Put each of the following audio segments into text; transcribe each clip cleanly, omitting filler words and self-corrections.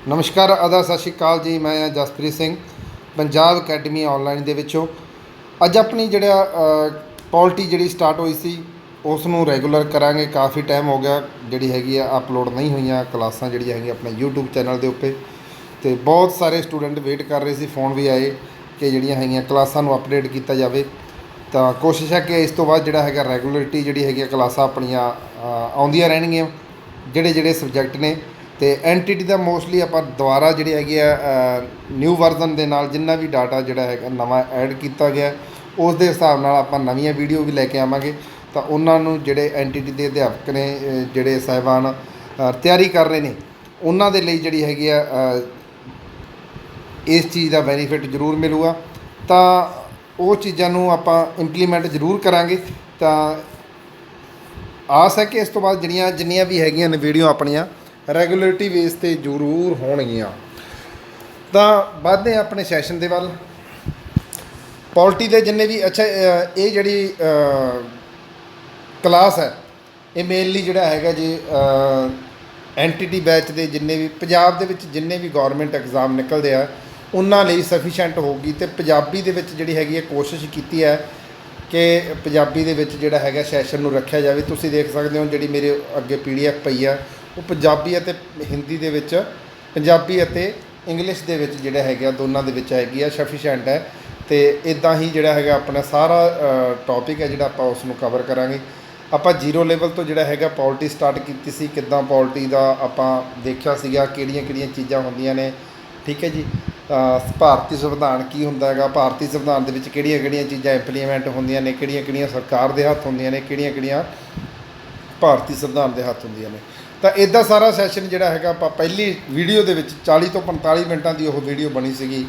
ਨਮਸਕਾਰ ਅਦਾ ਸਤਿ ਸ਼੍ਰੀ ਅਕਾਲ ਜੀ। ਮੈਂ ਹਾਂ ਜਸਪ੍ਰੀਤ ਸਿੰਘ ਪੰਜਾਬ ਅਕੈਡਮੀ ਆਨਲਾਈਨ ਦੇ ਵਿੱਚੋਂ। ਅੱਜ ਆਪਣੀ ਪੋਲਿਟੀ ਜਿਹੜੀ ਸਟਾਰਟ ਹੋਈ ਸੀ ਉਸ ਨੂੰ ਰੈਗੂਲਰ ਕਰਾਂਗੇ। ਕਾਫੀ ਟਾਈਮ ਹੋ ਗਿਆ ਜਿਹੜੀ ਹੈਗੀ ਆ ਅਪਲੋਡ ਨਹੀਂ ਹੋਈਆਂ ਕਲਾਸਾਂ ਜਿਹੜੀਆਂ ਹੈਗੀਆਂ ਆਪਣੇ YouTube ਚੈਨਲ ਦੇ ਉੱਤੇ, ਅਤੇ ਬਹੁਤ ਸਾਰੇ ਸਟੂਡੈਂਟ ਵੇਟ ਕਰ ਰਹੇ ਸੀ। ਫੋਨ ਵੀ ਆਏ ਕਿ ਜਿਹੜੀਆਂ ਹੈਗੀਆਂ ਕਲਾਸਾਂ ਨੂੰ ਅਪਡੇਟ ਕੀਤਾ ਜਾਵੇ। ਤਾਂ ਕੋਸ਼ਿਸ਼ ਹੈ ਕਿ ਇਸ ਤੋਂ ਬਾਅਦ ਜਿਹੜਾ ਹੈਗਾ ਰੈਗੂਲਰਿਟੀ ਜਿਹੜੀ ਹੈਗੀ ਕਲਾਸਾਂ ਆਪਣੀਆਂ ਆਉਂਦੀਆਂ ਰਹਿਣਗੀਆਂ ਜਿਹੜੇ ਸਬਜੈਕਟ ਨੇ। ਅਤੇ ਐਨਟੀਟੀ ਦਾ ਮੋਸਟਲੀ ਆਪਾਂ ਦੁਬਾਰਾ ਜਿਹੜੀ ਹੈਗੀ ਆ ਨਿਊ ਵਰਜ਼ਨ ਦੇ ਨਾਲ ਜਿੰਨਾ ਵੀ ਡਾਟਾ ਜਿਹੜਾ ਹੈਗਾ ਨਵਾਂ ਐਡ ਕੀਤਾ ਗਿਆ ਉਸ ਦੇ ਹਿਸਾਬ ਨਾਲ ਆਪਾਂ ਨਵੀਆਂ ਵੀਡੀਓ ਵੀ ਲੈ ਕੇ ਆਵਾਂਗੇ। ਤਾਂ ਉਹਨਾਂ ਨੂੰ ਜਿਹੜੇ ਐਨਟੀਟੀ ਦੇ ਅਧਿਆਪਕ ਨੇ ਜਿਹੜੇ ਸਾਹਿਬਾਨ ਤਿਆਰੀ ਕਰ ਰਹੇ ਨੇ ਉਹਨਾਂ ਦੇ ਲਈ ਜਿਹੜੀ ਹੈਗੀ ਆ ਇਸ ਚੀਜ਼ ਦਾ ਬੈਨੀਫਿਟ ਜ਼ਰੂਰ ਮਿਲੂਗਾ। ਤਾਂ ਉਹ ਚੀਜ਼ਾਂ ਨੂੰ ਆਪਾਂ ਇੰਪਲੀਮੈਂਟ ਜ਼ਰੂਰ ਕਰਾਂਗੇ। ਤਾਂ ਆਸ ਹੈ ਕਿ ਇਸ ਤੋਂ ਬਾਅਦ ਜਿੰਨੀਆਂ ਵੀ ਹੈਗੀਆਂ ਨੇ ਵੀਡੀਓ ਆਪਣੀਆਂ ਰੈਗੂਲਰਿਟੀ ਬੇਸ 'ਤੇ ਜ਼ਰੂਰ ਹੋਣਗੀਆਂ। ਤਾਂ ਵੱਧਦੇ ਹਾਂ ਆਪਣੇ ਸੈਸ਼ਨ ਦੇ ਵੱਲ। ਪੋਲਿਟੀ ਦੇ ਜਿੰਨੇ ਵੀ ਇਹ ਜਿਹੜੀ ਕਲਾਸ ਹੈ ਇਹ ਮੇਨਲੀ ਜਿਹੜਾ ਹੈਗਾ ਜੀ ਐਨਟੀਟੀ ਬੈਚ ਦੇ ਜਿੰਨੇ ਵੀ ਪੰਜਾਬ ਦੇ ਵਿੱਚ ਜਿੰਨੇ ਵੀ ਗੌਰਮੈਂਟ ਐਗਜ਼ਾਮ ਨਿਕਲਦੇ ਆ ਉਹਨਾਂ ਲਈ ਸਫੀਸ਼ੈਂਟ ਹੋਊਗੀ। ਅਤੇ ਪੰਜਾਬੀ ਦੇ ਵਿੱਚ ਜਿਹੜੀ ਹੈਗੀ ਹੈ ਕੋਸ਼ਿਸ਼ ਕੀਤੀ ਹੈ ਕਿ ਪੰਜਾਬੀ ਦੇ ਵਿੱਚ ਜਿਹੜਾ ਹੈਗਾ ਸੈਸ਼ਨ ਨੂੰ ਰੱਖਿਆ ਜਾਵੇ। ਤੁਸੀਂ ਦੇਖ ਸਕਦੇ ਹੋ ਜਿਹੜੀ ਮੇਰੇ ਅੱਗੇ PDF ਪਈ ਆ ਉਹ ਪੰਜਾਬੀ ਅਤੇ ਹਿੰਦੀ ਦੇ ਵਿੱਚ, ਪੰਜਾਬੀ ਅਤੇ ਇੰਗਲਿਸ਼ ਦੇ ਵਿੱਚ ਜਿਹੜਾ ਹੈਗਾ ਦੋਨਾਂ ਦੇ ਵਿੱਚ ਹੈਗੀ ਆ, ਸਫੀਸ਼ੈਂਟ ਹੈ। ਅਤੇ ਇੱਦਾਂ ਹੀ ਜਿਹੜਾ ਹੈਗਾ ਆਪਣਾ ਸਾਰਾ ਟੌਪਿਕ ਹੈ ਜਿਹੜਾ ਆਪਾਂ ਉਸ ਨੂੰ ਕਵਰ ਕਰਾਂਗੇ। ਆਪਾਂ ਜ਼ੀਰੋ ਲੈਵਲ ਤੋਂ ਜਿਹੜਾ ਹੈਗਾ ਪੋਲਿਟੀ ਸਟਾਰਟ ਕੀਤੀ ਸੀ, ਕਿੱਦਾਂ ਪੋਲਿਟੀ ਦਾ ਆਪਾਂ ਦੇਖਿਆ ਸੀਗਾ, ਕਿਹੜੀਆਂ ਚੀਜ਼ਾਂ ਹੁੰਦੀਆਂ ਨੇ। ਠੀਕ ਹੈ ਜੀ। ਭਾਰਤੀ ਸੰਵਿਧਾਨ ਕੀ ਹੁੰਦਾ ਹੈਗਾ, ਭਾਰਤੀ ਸੰਵਿਧਾਨ ਦੇ ਵਿੱਚ ਕਿਹੜੀਆਂ ਚੀਜ਼ਾਂ ਇੰਪਲੀਮੈਂਟ ਹੁੰਦੀਆਂ ਨੇ, ਕਿਹੜੀਆਂ ਸਰਕਾਰ ਦੇ ਹੱਥ ਹੁੰਦੀਆਂ ਨੇ, ਕਿਹੜੀਆਂ ਭਾਰਤੀ ਸੰਵਿਧਾਨ ਦੇ ਹੱਥ ਹੁੰਦੀਆਂ ਨੇ। ਤਾਂ ਇੱਦਾਂ ਸਾਰਾ ਸੈਸ਼ਨ ਜਿਹੜਾ ਹੈਗਾ ਆਪਾਂ ਪਹਿਲੀ ਵੀਡੀਓ ਦੇ ਵਿੱਚ 40 ਤੋਂ 45 ਮਿੰਟਾਂ ਦੀ ਉਹ ਵੀਡੀਓ ਬਣੀ ਸੀਗੀ,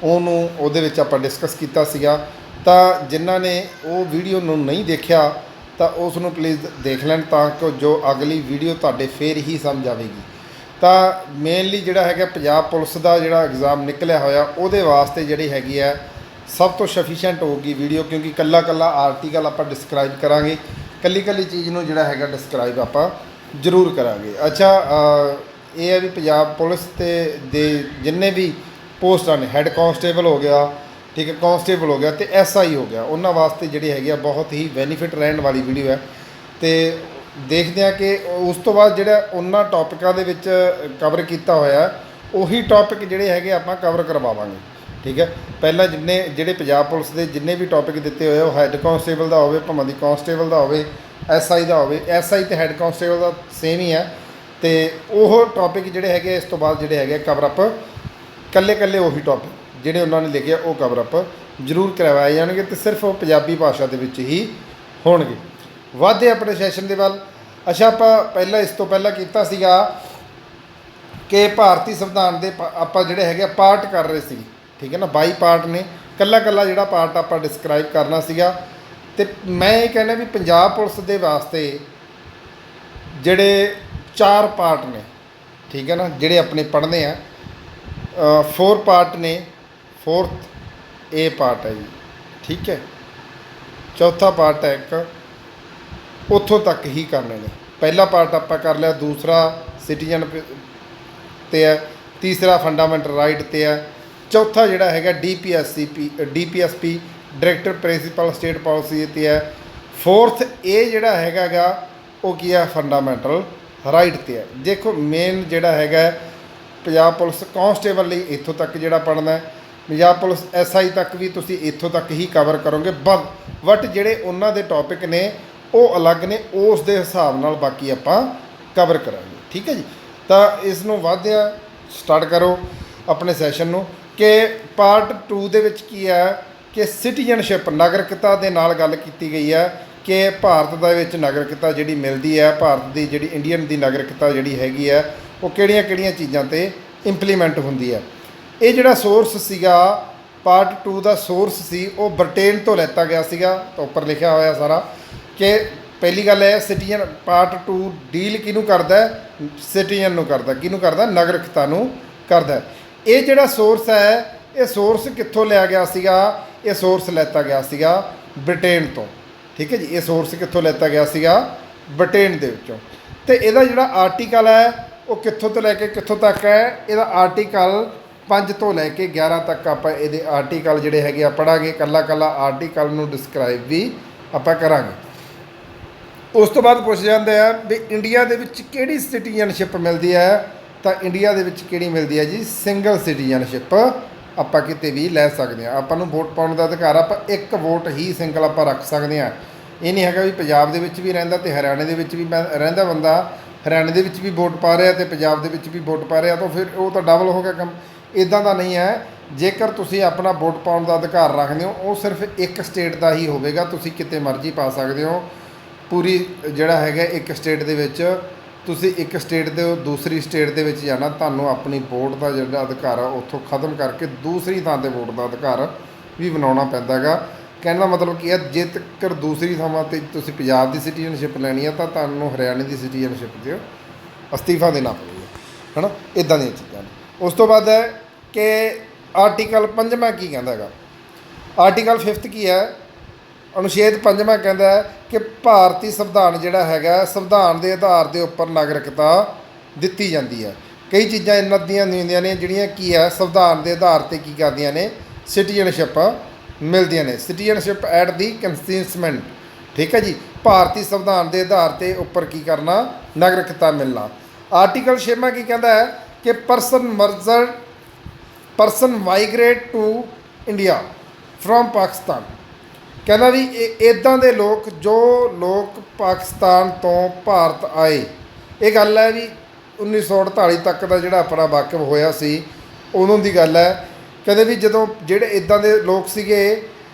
ਉਹਦੇ ਵਿੱਚ ਆਪਾਂ ਡਿਸਕਸ ਕੀਤਾ ਸੀਗਾ। ਤਾਂ ਜਿਨ੍ਹਾਂ ਨੇ ਉਹ ਵੀਡੀਓ ਨੂੰ ਨਹੀਂ ਦੇਖਿਆ ਤਾਂ ਉਸ ਨੂੰ ਪਲੀਜ਼ ਦੇਖ ਲੈਣ ਤਾਂ ਕਿ ਜੋ ਅਗਲੀ ਵੀਡੀਓ ਤੁਹਾਡੇ ਫੇਰ ਹੀ ਸਮਝ ਆਵੇਗੀ। ਤਾਂ ਮੇਨਲੀ ਜਿਹੜਾ ਹੈਗਾ ਪੰਜਾਬ ਪੁਲਿਸ ਦਾ ਜਿਹੜਾ ਐਗਜ਼ਾਮ ਨਿਕਲਿਆ ਹੋਇਆ ਉਹਦੇ ਵਾਸਤੇ ਜਿਹੜੀ ਹੈਗੀ ਹੈ ਸਭ ਤੋਂ ਸਫੀਸ਼ੈਂਟ ਹੋਊਗੀ ਵੀਡੀਓ, ਕਿਉਂਕਿ ਕੱਲਾ ਆਰਟੀਕਲ ਆਪਾਂ ਡਿਸਕਰਾਈਬ ਕਰਾਂਗੇ, ਕੱਲੀ ਚੀਜ਼ ਨੂੰ ਜਿਹੜਾ ਹੈਗਾ ਡਿਸਕਰਾਈਬ ਆਪਾਂ ਜ਼ਰੂਰ ਕਰਾਂਗੇ। ਇਹ ਹੈ ਵੀ ਪੰਜਾਬ ਪੁਲਿਸ ਦੇ ਜਿੰਨੇ ਵੀ ਪੋਸਟਾਂ ਨੇ, ਹੈੱਡ ਕਾਂਸਟੇਬਲ ਹੋ ਗਿਆ, ਠੀਕ ਹੈ, ਕਾਂਸਟੇਬਲ ਹੋ ਗਿਆ ਅਤੇ SI ਹੋ ਗਿਆ, ਉਹਨਾਂ ਵਾਸਤੇ ਜਿਹੜੀ ਹੈਗੀ ਆ ਬਹੁਤ ਹੀ ਬੈਨੀਫਿਟ ਰਹਿਣ ਵਾਲੀ ਵੀਡੀਓ ਹੈ। ਅਤੇ ਦੇਖਦੇ ਹਾਂ ਕਿ ਉਸ ਤੋਂ ਬਾਅਦ ਜਿਹੜਾ ਉਹਨਾਂ ਟੌਪਿਕਾਂ ਦੇ ਵਿੱਚ ਕਵਰ ਕੀਤਾ ਹੋਇਆ ਉਹੀ ਟੌਪਿਕ ਜਿਹੜੇ ਹੈਗੇ ਆਪਾਂ ਕਵਰ ਕਰਵਾਵਾਂਗੇ। ਠੀਕ ਹੈ। ਪਹਿਲਾਂ ਜਿਹੜੇ ਪੰਜਾਬ ਪੁਲਿਸ ਦੇ ਜਿੰਨੇ ਵੀ ਟੌਪਿਕ ਦਿੱਤੇ ਹੋਏ ਉਹ ਹੈੱਡ ਕਾਂਸਟੇਬਲ ਦਾ ਹੋਵੇ, ਭਾਵੇਂ ਦੀ ਕਾਂਸਟੇਬਲ ਦਾ ਹੋਵੇ, SI ਦਾ ਹੋਵੇ। SI ਅਤੇ ਹੈੱਡ ਕਾਂਸਟੇਬਲ ਦਾ ਸੇਮ ਹੀ ਹੈ। ਅਤੇ ਉਹ ਟੌਪਿਕ ਜਿਹੜੇ ਹੈਗੇ ਇਸ ਤੋਂ ਬਾਅਦ ਜਿਹੜੇ ਹੈਗੇ ਕਵਰ ਅਪ ਕੱਲੇ ਉਹੀ ਟੌਪਿਕ ਜਿਹੜੇ ਉਹਨਾਂ ਨੇ ਲਿਖੇ ਉਹ ਕਵਰ ਅਪ ਜ਼ਰੂਰ ਕਰਵਾਏ ਜਾਣਗੇ ਅਤੇ ਸਿਰਫ ਉਹ ਪੰਜਾਬੀ ਭਾਸ਼ਾ ਦੇ ਵਿੱਚ ਹੀ ਹੋਣਗੇ। ਵੱਧਦੇ ਆਪਣੇ ਸੈਸ਼ਨ ਦੇ ਵੱਲ। ਆਪਾਂ ਇਸ ਤੋਂ ਪਹਿਲਾਂ ਕੀਤਾ ਸੀਗਾ ਕਿ ਭਾਰਤੀ ਸੰਵਿਧਾਨ ਦੇ ਆਪਾਂ ਜਿਹੜੇ ਹੈਗੇ ਪਾਰਟ ਕਰ ਰਹੇ ਸੀ। ਠੀਕ ਹੈ ਨਾ, 22 ਪਾਰਟ ਨੇ, ਕੱਲਾ ਜਿਹੜਾ ਪਾਰਟ ਆਪਾਂ ਡਿਸਕਰਾਈਬ ਕਰਨਾ ਸੀਗਾ। ਅਤੇ ਮੈਂ ਇਹ ਕਹਿੰਦਾ ਵੀ ਪੰਜਾਬ ਪੁਲਿਸ ਦੇ ਵਾਸਤੇ ਜਿਹੜੇ 4 ਪਾਰਟ ਨੇ, ਠੀਕ ਹੈ ਨਾ, ਜਿਹੜੇ ਆਪਣੇ ਪੜ੍ਹਨੇ ਆ 4 ਪਾਰਟ ਨੇ। 4th A ਪਾਰਟ ਹੈ ਜੀ, ਠੀਕ ਹੈ। ਚੌਥਾ ਪਾਰਟ ਹੈ ਇੱਕ, ਉੱਥੋਂ ਤੱਕ ਹੀ ਕਰਨੇ ਨੇ। ਪਹਿਲਾ ਪਾਰਟ ਆਪਾਂ ਕਰ ਲਿਆ, ਦੂਸਰਾ ਸਿਟੀਜ਼ਨ 'ਤੇ ਹੈ, ਤੀਸਰਾ ਫੰਡਾਮੈਂਟਲ ਰਾਈਟ 'ਤੇ ਹੈ, ਚੌਥਾ ਜਿਹੜਾ ਹੈਗਾ DPSP director principal state policy 'ਤੇ ਹੈ, 4th A ਜਿਹੜਾ ਹੈਗਾ ਉਹ ਕੀ ਹੈ, ਫੰਡਾਮੈਂਟਲ ਰਾਈਟ 'ਤੇ ਹੈ। ਦੇਖੋ ਮੇਨ ਜਿਹੜਾ ਹੈਗਾ ਪੰਜਾਬ ਪੁਲਿਸ ਕਾਂਸਟੇਬਲ ਲਈ ਇੱਥੋਂ ਤੱਕ ਜਿਹੜਾ ਪੜ੍ਹਨਾ, ਪੰਜਾਬ ਪੁਲਿਸ SI ਤੱਕ ਵੀ ਤੁਸੀਂ ਇੱਥੋਂ ਤੱਕ ਹੀ ਕਵਰ ਕਰੋਗੇ। ਬਟ ਜਿਹੜੇ ਉਹਨਾਂ ਦੇ ਟੌਪਿਕ ਨੇ ਉਹ ਅਲੱਗ ਨੇ, ਉਸ ਦੇ ਹਿਸਾਬ ਨਾਲ ਬਾਕੀ ਆਪਾਂ ਕਵਰ ਕਰਾਂਗੇ। ਠੀਕ ਹੈ ਜੀ। ਤਾਂ ਇਸ ਨੂੰ ਵਧਿਆ ਸਟਾਰਟ ਕਰੋ ਆਪਣੇ ਸੈਸ਼ਨ ਨੂੰ ਕਿ ਪਾਰਟ 2 ਦੇ ਵਿੱਚ ਕੀ ਹੈ ਕਿ ਸਿਟੀਜ਼ਨਸ਼ਿਪ ਨਾਗਰਿਕਤਾ ਦੇ ਨਾਲ ਗੱਲ ਕੀਤੀ ਗਈ ਹੈ ਕਿ ਭਾਰਤ ਦੇ ਵਿੱਚ ਨਾਗਰਿਕਤਾ ਜਿਹੜੀ ਮਿਲਦੀ ਹੈ, ਭਾਰਤ ਦੀ ਜਿਹੜੀ ਇੰਡੀਅਨ ਦੀ ਨਾਗਰਿਕਤਾ ਜਿਹੜੀ ਹੈਗੀ ਹੈ ਉਹ ਕਿਹੜੀਆਂ ਚੀਜ਼ਾਂ 'ਤੇ ਇੰਪਲੀਮੈਂਟ ਹੁੰਦੀ ਹੈ। ਇਹ ਜਿਹੜਾ ਸੋਰਸ ਸੀਗਾ ਪਾਰਟ 2 ਦਾ ਸੋਰਸ ਸੀ ਉਹ ਬ੍ਰਿਟੇਨ ਤੋਂ ਲੈਤਾ ਗਿਆ ਸੀਗਾ। ਤਾਂ ਉੱਪਰ ਲਿਖਿਆ ਹੋਇਆ ਸਾਰਾ ਕਿ ਪਹਿਲੀ ਗੱਲ ਹੈ ਸਿਟੀਜ਼ਨ ਪਾਰਟ 2 ਡੀਲ ਕਿਹਨੂੰ ਕਰਦਾ, ਸਿਟੀਜ਼ਨ ਨੂੰ ਕਰਦਾ, ਕਿਹਨੂੰ ਕਰਦਾ, ਨਾਗਰਿਕਤਾ ਨੂੰ ਕਰਦਾ। ਇਹ ਜਿਹੜਾ ਸੋਰਸ ਹੈ ਇਹ ਸੋਰਸ ਕਿੱਥੋਂ ਲਿਆ ਗਿਆ ਸੀਗਾ, ਇਹ ਸੋਰਸ ਲੈਤਾ ਗਿਆ ਸੀਗਾ ਬ੍ਰਿਟੇਨ ਤੋਂ। ਠੀਕ ਹੈ ਜੀ। ਇਹ ਸੋਰਸ ਕਿੱਥੋਂ ਲੈਤਾ ਗਿਆ ਸੀਗਾ, ਬ੍ਰਿਟੇਨ ਦੇ ਵਿੱਚੋਂ। ਅਤੇ ਇਹਦਾ ਜਿਹੜਾ ਆਰਟੀਕਲ ਹੈ ਉਹ ਕਿੱਥੋਂ ਤੋਂ ਲੈ ਕੇ ਕਿੱਥੋਂ ਤੱਕ ਹੈ, ਇਹਦਾ ਆਰਟੀਕਲ 5 ਤੋਂ ਲੈ ਕੇ 11 ਤੱਕ ਆਪਾਂ ਇਹਦੇ ਆਰਟੀਕਲ ਜਿਹੜੇ ਹੈਗੇ ਆ ਪੜ੍ਹਾਂਗੇ। ਕੱਲਾ ਕੱਲਾ ਆਰਟੀਕਲ ਨੂੰ ਡਿਸਕ੍ਰਾਈਬ ਵੀ ਆਪਾਂ ਕਰਾਂਗੇ। ਉਸ ਤੋਂ ਬਾਅਦ ਪੁੱਛ ਜਾਂਦੇ ਆ ਵੀ ਇੰਡੀਆ ਦੇ ਵਿੱਚ ਕਿਹੜੀ ਸਿਟੀਜ਼ਨਸ਼ਿਪ ਮਿਲਦੀ ਹੈ, ਤਾਂ ਇੰਡੀਆ ਦੇ ਵਿੱਚ ਕਿਹੜੀ ਮਿਲਦੀ ਹੈ ਜੀ, ਸਿੰਗਲ ਸਿਟੀਜ਼ਨਸ਼ਿਪ ਆਪਾਂ ਕਿਤੇ ਵੀ ਲੈ ਸਕਦੇ ਹਾਂ। ਆਪਾਂ ਨੂੰ ਵੋਟ ਪਾਉਣ ਦਾ ਅਧਿਕਾਰ, ਆਪਾਂ ਇੱਕ ਵੋਟ ਹੀ ਸਿੰਗਲ ਆਪਾਂ ਰੱਖ ਸਕਦੇ ਹਾਂ। ਇਹ ਨਹੀਂ ਹੈਗਾ ਵੀ ਪੰਜਾਬ ਦੇ ਵਿੱਚ ਵੀ ਰਹਿੰਦਾ ਅਤੇ ਹਰਿਆਣੇ ਦੇ ਵਿੱਚ ਵੀ ਰਹਿੰਦਾ ਬੰਦਾ, ਹਰਿਆਣੇ ਦੇ ਵਿੱਚ ਵੀ ਵੋਟ ਪਾ ਰਿਹਾ ਅਤੇ ਪੰਜਾਬ ਦੇ ਵਿੱਚ ਵੀ ਵੋਟ ਪਾ ਰਿਹਾ, ਤਾਂ ਫਿਰ ਉਹ ਤਾਂ ਡਬਲ ਹੋ ਗਿਆ ਕੰਮ। ਇੱਦਾਂ ਦਾ ਨਹੀਂ ਹੈ। ਜੇਕਰ ਤੁਸੀਂ ਆਪਣਾ ਵੋਟ ਪਾਉਣ ਦਾ ਅਧਿਕਾਰ ਰੱਖਦੇ ਹੋ, ਉਹ ਸਿਰਫ ਇੱਕ ਸਟੇਟ ਦਾ ਹੀ ਹੋਵੇਗਾ। ਤੁਸੀਂ ਕਿਤੇ ਮਰਜ਼ੀ ਪਾ ਸਕਦੇ ਹੋ। ਪੂਰੀ ਜਿਹੜਾ ਹੈਗਾ ਇੱਕ ਸਟੇਟ ਦੇ ਵਿੱਚ, ਤੁਸੀਂ ਇੱਕ ਸਟੇਟ ਤੋਂ ਦੂਸਰੀ ਸਟੇਟ ਦੇ ਵਿੱਚ ਜਾਣਾ, ਤੁਹਾਨੂੰ ਆਪਣੀ ਵੋਟ ਦਾ ਜਿਹੜਾ ਅਧਿਕਾਰ ਆ ਉੱਥੋਂ ਖਤਮ ਕਰਕੇ ਦੂਸਰੀ ਥਾਂ 'ਤੇ ਵੋਟ ਦਾ ਅਧਿਕਾਰ ਵੀ ਬਣਾਉਣਾ ਪੈਂਦਾ ਗਾ। ਕਹਿਣ ਦਾ ਮਤਲਬ ਕੀ ਹੈ, ਜੇ ਤੱਕ ਦੂਸਰੀ ਥਾਵਾਂ 'ਤੇ ਤੁਸੀਂ ਪੰਜਾਬ ਦੀ ਸਿਟੀਜ਼ਨਸ਼ਿਪ ਲੈਣੀ ਹੈ ਤਾਂ ਤੁਹਾਨੂੰ ਹਰਿਆਣੇ ਦੀ ਸਿਟੀਜ਼ਨਸ਼ਿਪ 'ਤੇ ਅਸਤੀਫਾ ਦੇਣਾ ਪਵੇਗਾ, ਹੈ ਨਾ। ਇੱਦਾਂ ਦੀਆਂ ਚੀਜ਼ਾਂ ਨੇ। ਉਸ ਤੋਂ ਬਾਅਦ ਹੈ ਕਿ ਆਰਟੀਕਲ 5ਵਾਂ ਕੀ ਕਹਿੰਦਾ ਹੈਗਾ। ਆਰਟੀਕਲ 5 ਕੀ ਹੈ, ਅਨੁਛੇਦ 5ਵਾਂ ਕਹਿੰਦਾ ਹੈ ਕਿ ਭਾਰਤੀ ਸੰਵਿਧਾਨ ਜਿਹੜਾ ਹੈਗਾ, ਸੰਵਿਧਾਨ ਦੇ ਆਧਾਰ ਦੇ ਉੱਪਰ ਨਾਗਰਿਕਤਾ ਦਿੱਤੀ ਜਾਂਦੀ ਹੈ। ਕਈ ਚੀਜ਼ਾਂ ਇਹਨਾਂ ਦੀਆਂ ਹੁੰਦੀਆਂ ਨੇ ਜਿਹੜੀਆਂ ਕੀ ਹੈ, ਸੰਵਿਧਾਨ ਦੇ ਆਧਾਰ 'ਤੇ ਕੀ ਕਰਦੀਆਂ ਨੇ, ਸਿਟੀਜ਼ਨਸ਼ਿਪ ਮਿਲਦੀਆਂ ਨੇ। ਸਿਟੀਜ਼ਨਸ਼ਿਪ ਐਟ ਦੀ ਕੰਸੈਂਟਮੈਂਟ, ਠੀਕ ਹੈ ਜੀ। ਭਾਰਤੀ ਸੰਵਿਧਾਨ ਦੇ ਆਧਾਰ 'ਤੇ ਉੱਪਰ ਕੀ ਕਰਨਾ, ਨਾਗਰਿਕਤਾ ਮਿਲਣਾ। ਆਰਟੀਕਲ 6ਵਾਂ ਕੀ ਕਹਿੰਦਾ ਹੈ ਕਿ person migrate to India from Pakistan. ਕਹਿੰਦਾ ਵੀ ਇੱਦਾਂ ਦੇ ਲੋਕ, ਜੋ ਲੋਕ ਪਾਕਿਸਤਾਨ ਤੋਂ ਭਾਰਤ ਆਏ, ਇਹ ਗੱਲ ਹੈ ਵੀ 1948 ਤੱਕ ਦਾ ਜਿਹੜਾ ਆਪਣਾ ਵਾਕਫ ਹੋਇਆ ਸੀ, ਉਦੋਂ ਦੀ ਗੱਲ ਹੈ। ਕਹਿੰਦੇ ਵੀ ਜਦੋਂ ਜਿਹੜੇ ਇੱਦਾਂ ਦੇ ਲੋਕ ਸੀਗੇ,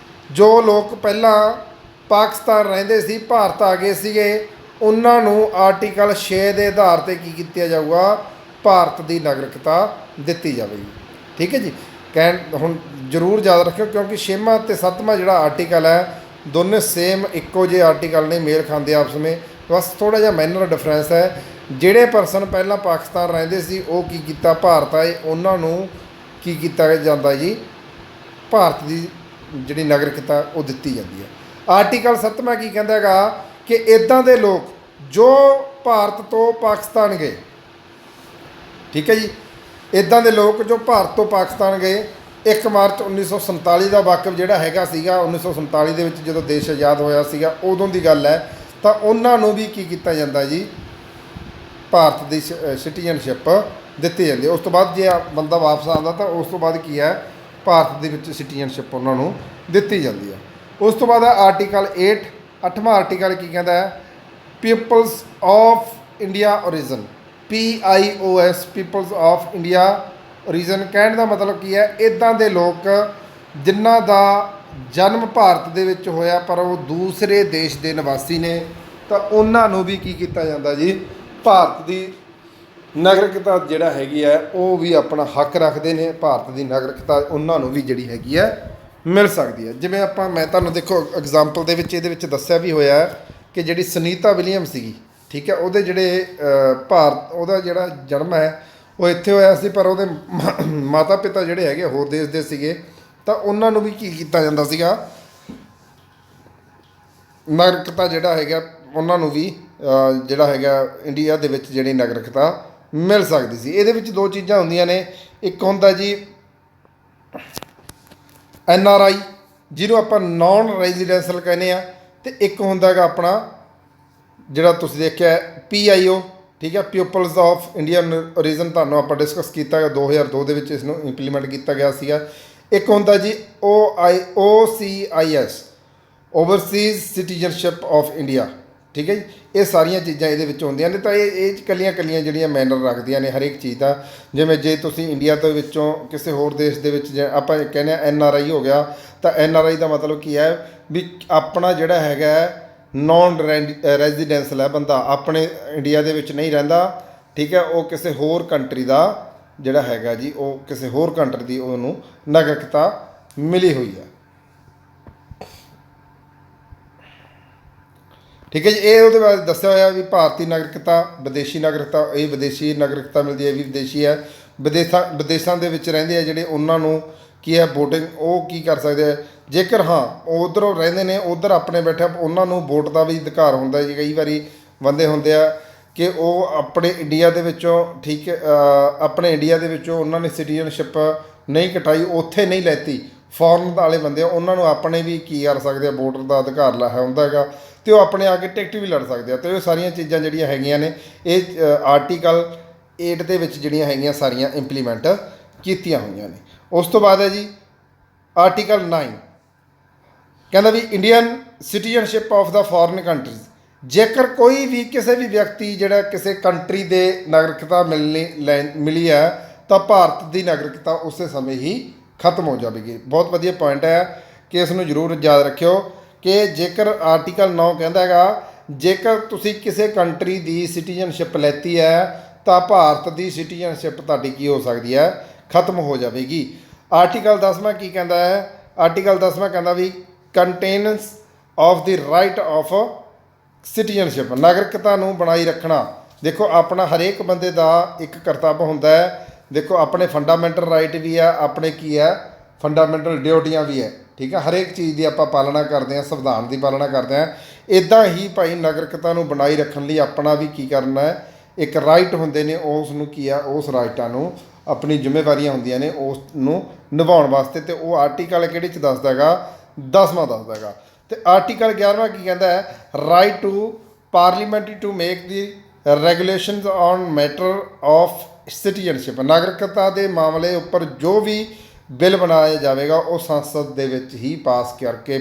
ਜੋ ਲੋਕ ਪਹਿਲਾਂ ਪਾਕਿਸਤਾਨ ਰਹਿੰਦੇ ਸੀ, ਭਾਰਤ ਆ ਗਏ ਸੀਗੇ, ਉਹਨਾਂ ਨੂੰ ਆਰਟੀਕਲ 6 ਦੇ ਆਧਾਰ 'ਤੇ ਕੀ ਕੀਤਾ ਜਾਊਗਾ, ਭਾਰਤ ਦੀ ਨਾਗਰਿਕਤਾ ਦਿੱਤੀ ਜਾਵੇਗੀ। ਠੀਕ ਹੈ ਜੀ। ਹੁਣ ਜ਼ਰੂਰ ਯਾਦ ਰੱਖਿਓ, ਕਿਉਂਕਿ 6ਵਾਂ ਅਤੇ 7ਵਾਂ ਜਿਹੜਾ ਆਰਟੀਕਲ ਹੈ, ਦੋਨੇ ਸੇਮ ਇੱਕੋ ਜਿਹੇ ਆਰਟੀਕਲ ਨੇ, ਮੇਲ ਖਾਂਦੇ ਆਪਸ ਵਿੱਚ, ਬਸ ਥੋੜ੍ਹਾ ਜਿਹਾ ਮਾਈਨਰ ਡਿਫਰੈਂਸ ਹੈ। ਜਿਹੜੇ ਪਰਸਨ ਪਹਿਲਾਂ ਪਾਕਿਸਤਾਨ ਰਹਿੰਦੇ ਸੀ, ਉਹ ਕੀ ਕੀਤਾ, ਭਾਰਤ ਆਏ, ਉਹਨਾਂ ਨੂੰ ਕੀ ਕੀਤਾ ਜਾਂਦਾ ਜੀ, ਭਾਰਤ ਦੀ ਜਿਹੜੀ ਨਾਗਰਿਕਤਾ ਉਹ ਦਿੱਤੀ ਜਾਂਦੀ ਹੈ। ਆਰਟੀਕਲ 7ਵਾਂ ਕੀ ਕਹਿੰਦਾ ਹੈਗਾ ਕਿ ਇੱਦਾਂ ਦੇ ਲੋਕ ਜੋ ਭਾਰਤ ਤੋਂ ਪਾਕਿਸਤਾਨ ਗਏ, ਠੀਕ ਹੈ ਜੀ, ਇੱਦਾਂ ਦੇ ਲੋਕ ਜੋ ਭਾਰਤ ਤੋਂ ਪਾਕਿਸਤਾਨ ਗਏ, 1 ਮਾਰਚ 1947 ਦਾ ਵਾਕਫ ਜਿਹੜਾ ਹੈਗਾ ਸੀਗਾ, 1947 ਦੇ ਵਿੱਚ ਜਦੋਂ ਦੇਸ਼ ਆਜ਼ਾਦ ਹੋਇਆ ਸੀਗਾ, ਉਦੋਂ ਦੀ ਗੱਲ ਹੈ, ਤਾਂ ਉਹਨਾਂ ਨੂੰ ਵੀ ਕੀ ਕੀਤਾ ਜਾਂਦਾ ਜੀ, ਭਾਰਤ ਦੀ ਸਿਟੀਜ਼ਨਸ਼ਿਪ ਦਿੱਤੀ ਜਾਂਦੀ ਹੈ। ਉਸ ਤੋਂ ਬਾਅਦ ਜੇ ਬੰਦਾ ਵਾਪਸ ਆਉਂਦਾ ਤਾਂ ਉਸ ਤੋਂ ਬਾਅਦ ਕੀ ਹੈ, ਭਾਰਤ ਦੇ ਵਿੱਚ ਸਿਟੀਜ਼ਨਸ਼ਿਪ ਉਹਨਾਂ ਨੂੰ ਦਿੱਤੀ ਜਾਂਦੀ ਹੈ। ਉਸ ਤੋਂ ਬਾਅਦ ਆਰਟੀਕਲ 8ਵਾਂ ਆਰਟੀਕਲ ਕੀ ਕਹਿੰਦਾ ਹੈ, peoples of India origin, PIOS, peoples of India origin. ਕਹਿਣ ਦਾ ਮਤਲਬ ਕੀ ਹੈ, ਇੱਦਾਂ ਦੇ ਲੋਕ ਜਿਨ੍ਹਾਂ ਦਾ ਜਨਮ ਭਾਰਤ ਦੇ ਵਿੱਚ ਹੋਇਆ ਪਰ ਉਹ ਦੂਸਰੇ ਦੇਸ਼ ਦੇ ਨਿਵਾਸੀ ਨੇ, ਤਾਂ ਉਹਨਾਂ ਨੂੰ ਵੀ ਕੀ ਕੀਤਾ ਜਾਂਦਾ ਜੀ, ਭਾਰਤ ਦੀ ਨਾਗਰਿਕਤਾ ਜਿਹੜਾ ਹੈਗੀ ਹੈ, ਉਹ ਵੀ ਆਪਣਾ ਹੱਕ ਰੱਖਦੇ ਨੇ। ਭਾਰਤ ਦੀ ਨਾਗਰਿਕਤਾ ਉਹਨਾਂ ਨੂੰ ਵੀ ਜਿਹੜੀ ਹੈਗੀ ਹੈ ਮਿਲ ਸਕਦੀ ਹੈ। ਜਿਵੇਂ ਮੈਂ ਤੁਹਾਨੂੰ ਦੇਖੋ ਐਗਜ਼ਾਮਪਲ ਦੇ ਵਿੱਚ ਇਹਦੇ ਵਿੱਚ ਦੱਸਿਆ ਵੀ ਹੋਇਆ ਕਿ ਜਿਹੜੀ ਸੁਨੀਤਾ ਵਿਲੀਅਮ ਸੀਗੀ, ਠੀਕ ਹੈ, ਉਹਦੇ ਜਿਹੜੇ ਉਹਦਾ ਜਿਹੜਾ ਜਨਮ ਹੈ ਉਹ ਇੱਥੇ ਹੋਇਆ ਸੀ, ਪਰ ਉਹਦੇ ਮਾਤਾ ਪਿਤਾ ਜਿਹੜੇ ਹੈਗੇ ਹੋਰ ਦੇਸ਼ ਦੇ ਸੀਗੇ, ਤਾਂ ਉਹਨਾਂ ਨੂੰ ਵੀ ਕੀ ਕੀਤਾ ਜਾਂਦਾ ਸੀਗਾ, ਨਾਗਰਿਕਤਾ ਜਿਹੜਾ ਹੈਗਾ ਉਹਨਾਂ ਨੂੰ ਵੀ ਜਿਹੜਾ ਹੈਗਾ ਇੰਡੀਆ ਦੇ ਵਿੱਚ ਜਿਹੜੀ ਨਾਗਰਿਕਤਾ ਮਿਲ ਸਕਦੀ ਸੀ। ਇਹਦੇ ਵਿੱਚ ਦੋ ਚੀਜ਼ਾਂ ਹੁੰਦੀਆਂ ਨੇ, ਇੱਕ ਹੁੰਦਾ ਜੀ NRI, ਜਿਹਨੂੰ ਆਪਾਂ ਨੌਨ ਰੈਜ਼ੀਡੈਂਸ਼ੀਅਲ ਕਹਿੰਦੇ ਆ, ਅਤੇ ਇੱਕ ਹੁੰਦਾ ਹੈਗਾ ਆਪਣਾ ਜਿਹੜਾ ਤੁਸੀਂ ਦੇਖਿਆ PIO, ਠੀਕ ਹੈ, ਪੀਪਲਸ ਆਫ ਇੰਡੀਅਨ ਓਰੀਜਨ। ਤੁਹਾਨੂੰ ਆਪਾਂ ਡਿਸਕਸ ਕੀਤਾ ਹੈਗਾ, 2002 ਦੇ ਵਿੱਚ ਇਸ ਨੂੰ ਇੰਪਲੀਮੈਂਟ ਕੀਤਾ ਗਿਆ ਸੀਗਾ। ਇੱਕ ਹੁੰਦਾ ਜੀ OCIS, Overseas citizenship of India, ਠੀਕ ਹੈ ਜੀ। ਇਹ ਸਾਰੀਆਂ ਚੀਜ਼ਾਂ ਇਹਦੇ ਵਿੱਚ ਹੁੰਦੀਆਂ ਨੇ, ਤਾਂ ਇਹ ਇਕੱਲੀਆਂ ਜਿਹੜੀਆਂ ਮੈਨਰ ਰੱਖਦੀਆਂ ਨੇ ਹਰੇਕ ਚੀਜ਼ ਦਾ। ਜਿਵੇਂ ਜੇ ਤੁਸੀਂ ਇੰਡੀਆ ਦੇ ਵਿੱਚੋਂ ਕਿਸੇ ਹੋਰ ਦੇਸ਼ ਦੇ ਵਿੱਚ ਆਪਾਂ ਕਹਿੰਦੇ ਹਾਂ NRI ਹੋ ਗਿਆ, ਤਾਂ NRI ਦਾ ਮਤਲਬ ਕੀ ਹੈ ਵੀ ਆਪਣਾ ਜਿਹੜਾ ਹੈਗਾ ਨੌਨ ਰੈਜ਼ੀਡੈਂਸ਼ੀਅਲ ਹੈ ਬੰਦਾ, ਆਪਣੇ ਇੰਡੀਆ ਦੇ ਵਿੱਚ ਨਹੀਂ ਰਹਿੰਦਾ, ਠੀਕ ਹੈ, ਉਹ ਕਿਸੇ ਹੋਰ ਕੰਟਰੀ ਦਾ ਜਿਹੜਾ ਹੈਗਾ ਜੀ, ਉਹ ਕਿਸੇ ਹੋਰ ਕੰਟਰੀ ਦੀ ਉਹਨੂੰ ਨਾਗਰਿਕਤਾ ਮਿਲੀ ਹੋਈ ਹੈ, ਠੀਕ ਹੈ ਜੀ। ਇਹ ਉਹਦੇ ਬਾਰੇ ਦੱਸਿਆ ਹੋਇਆ ਵੀ ਭਾਰਤੀ ਨਾਗਰਿਕਤਾ, ਵਿਦੇਸ਼ੀ ਨਾਗਰਿਕਤਾ, ਇਹ ਵਿਦੇਸ਼ੀ ਨਾਗਰਿਕਤਾ ਮਿਲਦੀ ਹੈ, ਇਹ ਵੀ ਵਿਦੇਸ਼ੀ ਹੈ। ਵਿਦੇਸ਼ਾਂ ਦੇ ਵਿੱਚ ਰਹਿੰਦੇ ਆ ਜਿਹੜੇ, ਉਹਨਾਂ ਨੂੰ ਕੀ ਹੈ ਵੋਟਿੰਗ, ਉਹ ਕੀ ਕਰ ਸਕਦੇ ਆ, ਜੇਕਰ ਹਾਂ ਉਹ ਉੱਧਰੋਂ ਰਹਿੰਦੇ ਨੇ, ਉੱਧਰ ਆਪਣੇ ਬੈਠੇ, ਉਹਨਾਂ ਨੂੰ ਵੋਟ ਦਾ ਵੀ ਅਧਿਕਾਰ ਹੁੰਦਾ ਜੀ। ਕਈ ਵਾਰੀ ਬੰਦੇ ਹੁੰਦੇ ਆ ਕਿ ਉਹ ਆਪਣੇ ਇੰਡੀਆ ਦੇ ਵਿੱਚੋਂ ਠੀਕ ਹੈ ਆਪਣੇ ਇੰਡੀਆ ਦੇ ਵਿੱਚੋਂ ਉਹਨਾਂ ਨੇ ਸਿਟੀਜ਼ਨਸ਼ਿਪ ਨਹੀਂ ਕਟਾਈ, ਉੱਥੇ ਨਹੀਂ ਲੈਤੀ, ਫੋਰਨ ਵਾਲੇ ਬੰਦੇ ਆ ਉਹਨਾਂ ਨੂੰ ਆਪਣੇ ਵੀ ਕੀ ਕਰ ਸਕਦੇ ਆ, ਵੋਟਰ ਦਾ ਅਧਿਕਾਰ ਲਾਇਆ ਹੁੰਦਾ ਹੈਗਾ ਅਤੇ ਉਹ ਆਪਣੇ ਆ ਕੇ ਟਿਕਟ ਵੀ ਲੜ ਸਕਦੇ ਆ। ਅਤੇ ਇਹ ਸਾਰੀਆਂ ਚੀਜ਼ਾਂ ਜਿਹੜੀਆਂ ਹੈਗੀਆਂ ਨੇ ਇਹ ਆਰਟੀਕਲ 8 ਦੇ ਵਿੱਚ ਜਿਹੜੀਆਂ ਹੈਗੀਆਂ ਸਾਰੀਆਂ ਇੰਪਲੀਮੈਂਟ ਕੀਤੀਆਂ ਹੋਈਆਂ ਨੇ। ਉਸ ਤੋਂ ਬਾਅਦ ਹੈ ਜੀ ਆਰਟੀਕਲ 9 ਕਹਿੰਦਾ ਵੀ Indian citizenship of the foreign countries, ਜੇਕਰ ਕੋਈ ਵੀ ਕਿਸੇ ਵੀ ਵਿਅਕਤੀ ਜਿਹੜਾ ਕਿਸੇ ਕੰਟਰੀ ਦੇ ਨਾਗਰਿਕਤਾ ਮਿਲੀ ਹੈ ਤਾਂ ਭਾਰਤ ਦੀ ਨਾਗਰਿਕਤਾ ਉਸੇ ਸਮੇਂ ਹੀ ਖਤਮ ਹੋ ਜਾਵੇਗੀ। ਬਹੁਤ ਵਧੀਆ ਪੁਆਇੰਟ ਹੈ ਕਿ ਇਸ ਨੂੰ ਜ਼ਰੂਰ ਯਾਦ ਰੱਖਿਓ ਕਿ ਜੇਕਰ ਆਰਟੀਕਲ 9 ਕਹਿੰਦਾ ਹੈਗਾ ਜੇਕਰ ਤੁਸੀਂ ਕਿਸੇ ਕੰਟਰੀ ਦੀ ਸਿਟੀਜ਼ਨਸ਼ਿਪ ਲੈਤੀ ਹੈ ਤਾਂ ਭਾਰਤ ਦੀ ਸਿਟੀਜ਼ਨਸ਼ਿਪ ਤੁਹਾਡੀ ਕੀ ਹੋ ਸਕਦੀ ਹੈ, ਖਤਮ ਹੋ ਜਾਵੇਗੀ। ਆਰਟੀਕਲ 10ਵਾਂ ਕੀ ਕਹਿੰਦਾ ਹੈ, ਆਰਟੀਕਲ 10ਵਾਂ ਕਹਿੰਦਾ ਵੀ continuance of the right of citizenship, ਨਾਗਰਿਕਤਾ ਨੂੰ ਬਣਾਈ ਰੱਖਣਾ। ਦੇਖੋ ਆਪਣਾ ਹਰੇਕ ਬੰਦੇ ਦਾ ਇੱਕ ਕਰਤੱਵ ਹੁੰਦਾ ਹੈ, ਦੇਖੋ ਆਪਣੇ ਫੰਡਾਮੈਂਟਲ ਰਾਈਟ ਵੀ ਆ, ਆਪਣੇ ਕੀ ਹੈ ਫੰਡਾਮੈਂਟਲ ਡਿਊਟੀਆਂ ਵੀ ਹੈ, ਠੀਕ ਹੈ, ਹਰੇਕ ਚੀਜ਼ ਦੀ ਆਪਾਂ ਪਾਲਣਾ ਕਰਦੇ ਹਾਂ, ਸੰਵਿਧਾਨ ਦੀ ਪਾਲਣਾ ਕਰਦੇ ਹਾਂ। ਇੱਦਾਂ ਹੀ ਭਾਈ ਨਾਗਰਿਕਤਾ ਨੂੰ ਬਣਾਈ ਰੱਖਣ ਲਈ ਆਪਣਾ ਵੀ ਕੀ ਕਰਨਾ ਹੈ, ਇੱਕ ਰਾਈਟ ਹੁੰਦੇ ਨੇ, ਉਸ ਨੂੰ ਕੀ ਆ ਉਸ ਰਾਈਟਾਂ ਨੂੰ ਆਪਣੀ ਜ਼ਿੰਮੇਵਾਰੀਆਂ ਹੁੰਦੀਆਂ ਨੇ ਉਸ ਨੂੰ ਨਿਭਾਉਣ ਵਾਸਤੇ। ਅਤੇ ਉਹ ਆਰਟੀਕਲ ਕਿਹੜੇ 'ਚ ਦੱਸਦਾ ਹੈਗਾ, 10ਵਾਂ ਦੱਸਦਾ ਹੈਗਾ। ਅਤੇ ਆਰਟੀਕਲ 11ਵਾਂ ਕੀ ਕਹਿੰਦਾ ਹੈ, right to parliament to make the regulations on matter of citizenship, ਨਾਗਰਿਕਤਾ ਦੇ ਮਾਮਲੇ ਉੱਪਰ ਜੋ ਵੀ ਬਿੱਲ ਬਣਾਇਆ ਜਾਵੇਗਾ ਉਹ ਸੰਸਦ ਦੇ ਵਿੱਚ ਹੀ ਪਾਸ ਕਰਕੇ